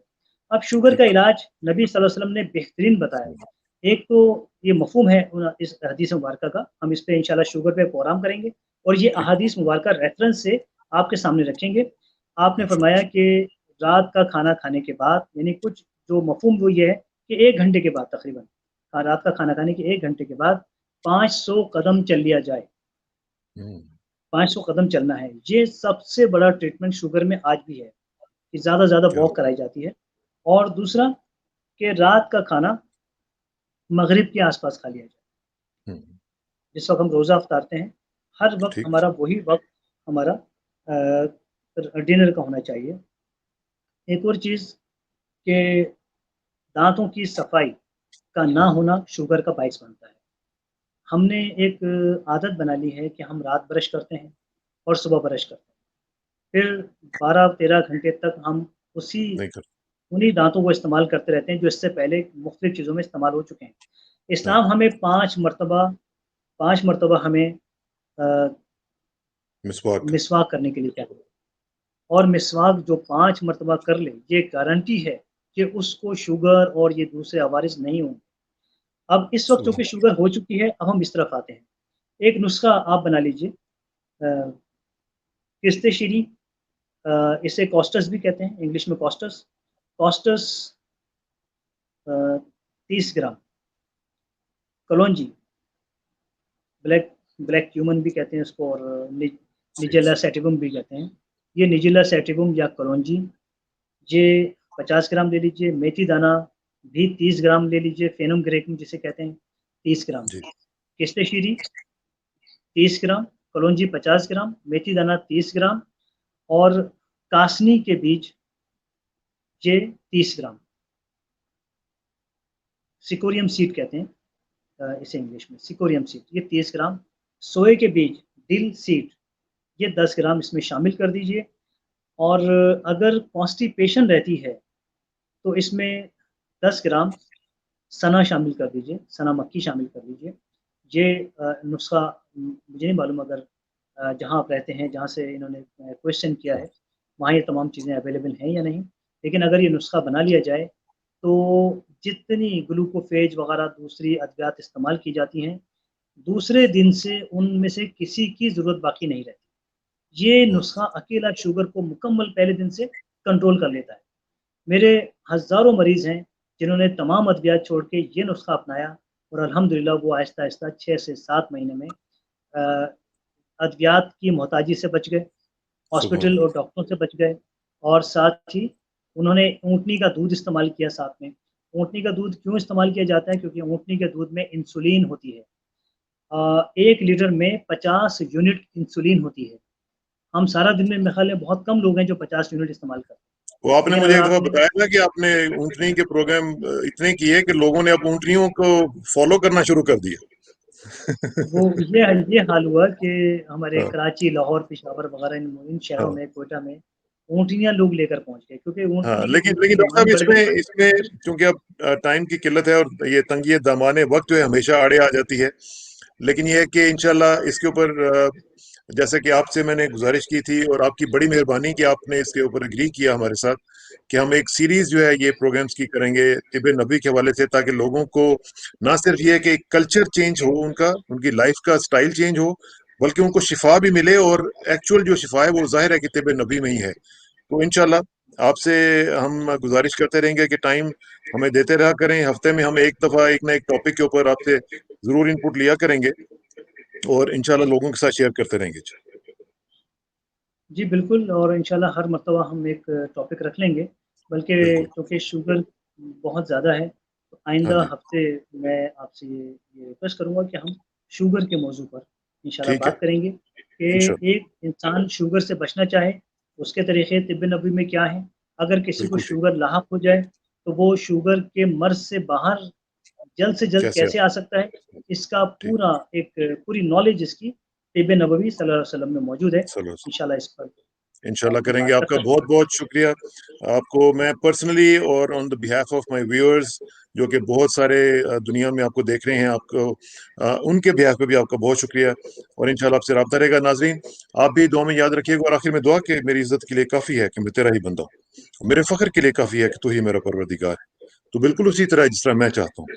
अब शुगर का ठीक। इलाज नबी सल्लल्लाहु अलैहि वसल्लम ने बेहतरीन बताया। एक तो ये मफ़हूम है इस हदीस मुबारका का, हम इस पे इंशाल्लाह शुगर पे प्रोग्राम करेंगे और ये ठीक। अहादीस मुबारका रेफ़रेंस से आपके सामने रखेंगे। आपने फरमाया इंशाल्लाह। कि रात का खाना खाने के बाद, यानी कुछ जो मफ़हूम वो ये है कि 1 घंटे के बाद तकरीबन, रात का खाना खाने के 1 घंटे के बाद 500 कदम चल लिया जाए। हम्म, 500 कदम चलना है। ये सबसे बड़ा ट्रीटमेंट शुगर में आज भी है, कि ज़्यादा से ज़्यादा क्या वॉक कराई जाती है। और दूसरा कि रात का खाना मगरिब के आस-पास खा लिया जाए। हम्म, जिस वक़्त हम रोज़ा अफ़्तारते हैं, हर वक़्त ठीक। हमारा वही वक़्त हमारा डिनर का होना चाहिए। एक और चीज़ कि दाँतों की सफाई का ना हम्म, होना शुगर का बाइस बनता है। हमने एक आदत बना ली है कि हम रात ब्रश करते हैं और सुबह ब्रश करते हैं। फिर 12-13 घंटे तक हम उसी नहीं कर। उन्हीं दाँतों को इस्तेमाल करते रहते हैं जो इससे पहले मुख्तलिफ़ चीज़ों में इस्तेमाल हो चुके हैं। हाँ। इस्लाम हमें 5 मरतबा हमें अ, मिसवाक का। मिसवाक करने के लिए कहता है, और मिसवाक जो 5 मरतबा कर ले, ये गारंटी है कि उसको शुगर और ये दूसरे अवारिस नहीं होंगे। अब इस वक़्त सुबह। चूँकि शुगर हो चुकी है, अब हम इस तरफ आते हैं। एक नुस्ख़ा आप बना लीजिए, पिस्ते शीरी, इसे कॉस्टस भी कहते हैं, इंग्लिश में कॉस्टस। कॉस्टस 30 ग्राम, कलौंजी, ब्लैक ब्लैक क्यूमन भी कहते हैं इसको, और जी निजेला जी। सैटिवम भी कहते हैं। ये निजेला सैटिवम या कलौंजी, ये 50 ग्राम ले लीजिए। मेथी दाना भी 30 ग्राम ले लीजिए, फेनुग्रीक जिसे कहते हैं, 30 ग्राम। जी। पिस्ते शीरी 30 ग्राम, कलौंजी 50 ग्राम, मेथी दाना 30 ग्राम, और कासनी के बीज ये 30 ग्राम, सिकोरियम सीड कहते हैं इसे इंग्लिश में, सिकोरियम सीड, ये 30 ग्राम। सोए के बीज, डिल सीड, ये 10 ग्राम इसमें शामिल कर दीजिए। और अगर कॉन्स्टिपेशन रहती है तो इसमें 10 ग्राम सना शामिल कर दीजिए, सना मक्खी शामिल कर दीजिए। ये नुस्ख़ा मुझे नहीं मालूम अगर जहाँ आप रहते हैं, जहाँ से इन्होंने क्वेश्चन किया है, वहाँ ये तमाम चीज़ें अवेलेबल हैं या नहीं। लेकिन अगर ये नुस्ख़ा बना लिया जाए, तो जितनी ग्लूकोफ़ेज वग़ैरह दूसरी अद्वियात इस्तेमाल की जाती हैं, दूसरे दिन से उनमें से किसी की ज़रूरत बाकी नहीं रहती। ये बहुत। नुस्ख़ा अकेला शुगर को मुकम्मल पहले दिन से कंट्रोल कर लेता है। मेरे हज़ारों मरीज़ हैं जिन्होंने तमाम अद्वियात छोड़ के ये नुस्ख़ा अपनाया, और अल्हम्दुलिल्लाह वो आहिस्ता-आहिस्ता 6 से 7 महीने में अ, अद्वियात की मोहताजी से बच गए, सुबह हॉस्पिटल और अल्लाह। डॉक्टरों से बच गए, और साथ ही उन्होंने ऊँटनी का दूध इस्तेमाल किया साथ में। ऊँटनी का दूध क्यों इस्तेमाल किया जाता है? क्योंकि ऊँटनी के दूध में इंसुलिन होती है। 1 लीटर में 50 यूनिट इंसुलिन होती है। हम सारा दिन में मेरे ख़्याल है बहुत कम लोग हैं जो 50 यूनिट इस्तेमाल करते हैं। वो आपने लेकिन मुझे अगर एक दफा आपने बताया था कि आपने ऊँटनी के प्रोग्राम इतने किए कि लोगों ने अब ऊँटनियों को फॉलो करना शुरू कर दिया। वो ये हाल हुआ कि हमारे हाँ, कराची, लाहौर, पेशावर वग़ैरह इन शहरों हाँ। में, क्वेटा में ऊँटनियाँ लोग लेकर पहुँच गए क्योंकि हाँ, ऊँटनी लेकिन दूध लेकिन की डॉक्टर साहब डिमांड बढ़ गई। इसमें इसमें क्योंकि अब टाइम की किल्लत है और ये तंगी दामाने वक्त जो है हमेशा आड़े आ जाती है। लेकिन ये है कि इंशाल्लाह इसके ऊपर जैसे कि आपसे मैंने गुजारिश की थी और आपकी बड़ी मेहरबानी कि आपने इसके ऊपर एग्री किया हमारे साथ कि हम एक सीरीज जो है ये प्रोग्राम्स की करेंगे तिब नबी के हवाले से, ताकि लोगों को ना सिर्फ ये है कि कल्चर चेंज हो, उनका उनकी लाइफ का स्टाइल चेंज हो, बल्कि उनको शिफा भी मिले। और एक्चुअल जो शिफा है वो जाहिर है कि तिब नबी में ही है। तो इंशाल्लाह आपसे हम गुजारिश करते रहेंगे कि टाइम हमें देते रहा करें। हफ्ते में हम एक दफा एक ना एक टॉपिक के ऊपर आपसे जरूर इनपुट लिया करेंगे और इंशाल्लाह लोगों के साथ शेयर करते रहेंगे। जी, बिल्कुल और इंशाल्लाह हर मर्तबा हम एक टॉपिक रख लेंगे, बल्कि बिल्कुल। चूँकि शुगर बहुत ज़्यादा है, तो हाँ आइंदा जी। हफ़्ते मैं आपसे ये रिक्वेस्ट करूँगा कि हम शुगर के मौज़ू पर इंशाल्लाह ठीक है। बात करेंगे कि इंशाल्लाह। एक इंसान शुगर से बचना चाहे, उसके तरीक़े तिब-ए-नबवी में क्या हैं? अगर किसी को बिल्कुल ठीक। शुगर लाहक़ हो जाए, तो वो शुगर के मर्ज़ से बाहर जल्द से जल्द कैसे कैसे आप? आ सकता है? इसका ठीक। पूरी नॉलेज इसकी तिब-ए-नबवी सल्लल्लाहु अलैहि वसल्लम में मौजूद है। चलो। इंशाल्लाह इस पर इंशाल्लाह हम करेंगे। बात कर आपका सकते बहुत हैं। बहुत शुक्रिया। आपको मैं पर्सनली और on the behalf of my viewers जो कि बहुत सारे दुनिया में आपको देख रहे हैं, आपको उनके बिहाफ पे भी आपका बहुत शुक्रिया। और इंशाल्लाह आपसे रब्ता रहेगा। नाजरीन, आप भी दुआ में याद रखिएगा और आखिर में दुआ कि मेरी इज्जत के लिए काफ़ी है कि मैं तेरा ही बंदा हूँ, मेरे फ़ख्र के लिए काफ़ी है कि तू ही मेरा परवरदिगार है। तो बिल्कुल उसी तरह जिस तरह मैं चाहता हूँ,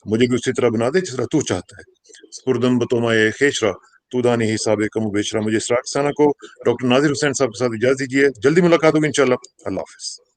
मुझे भी उसी तरह बना दे जिस तरह तू चाहता है। स्पुरदम बतोमाए खेशरा तू दानी हिसाब कम बेशरा। मुझे इसरार को डॉक्टर नाजिर हुसैन साहब के साथ इजाजत दीजिए। जल्दी मुलाकात होगी इंशाल्लाह। अल्लाह हाफिज़।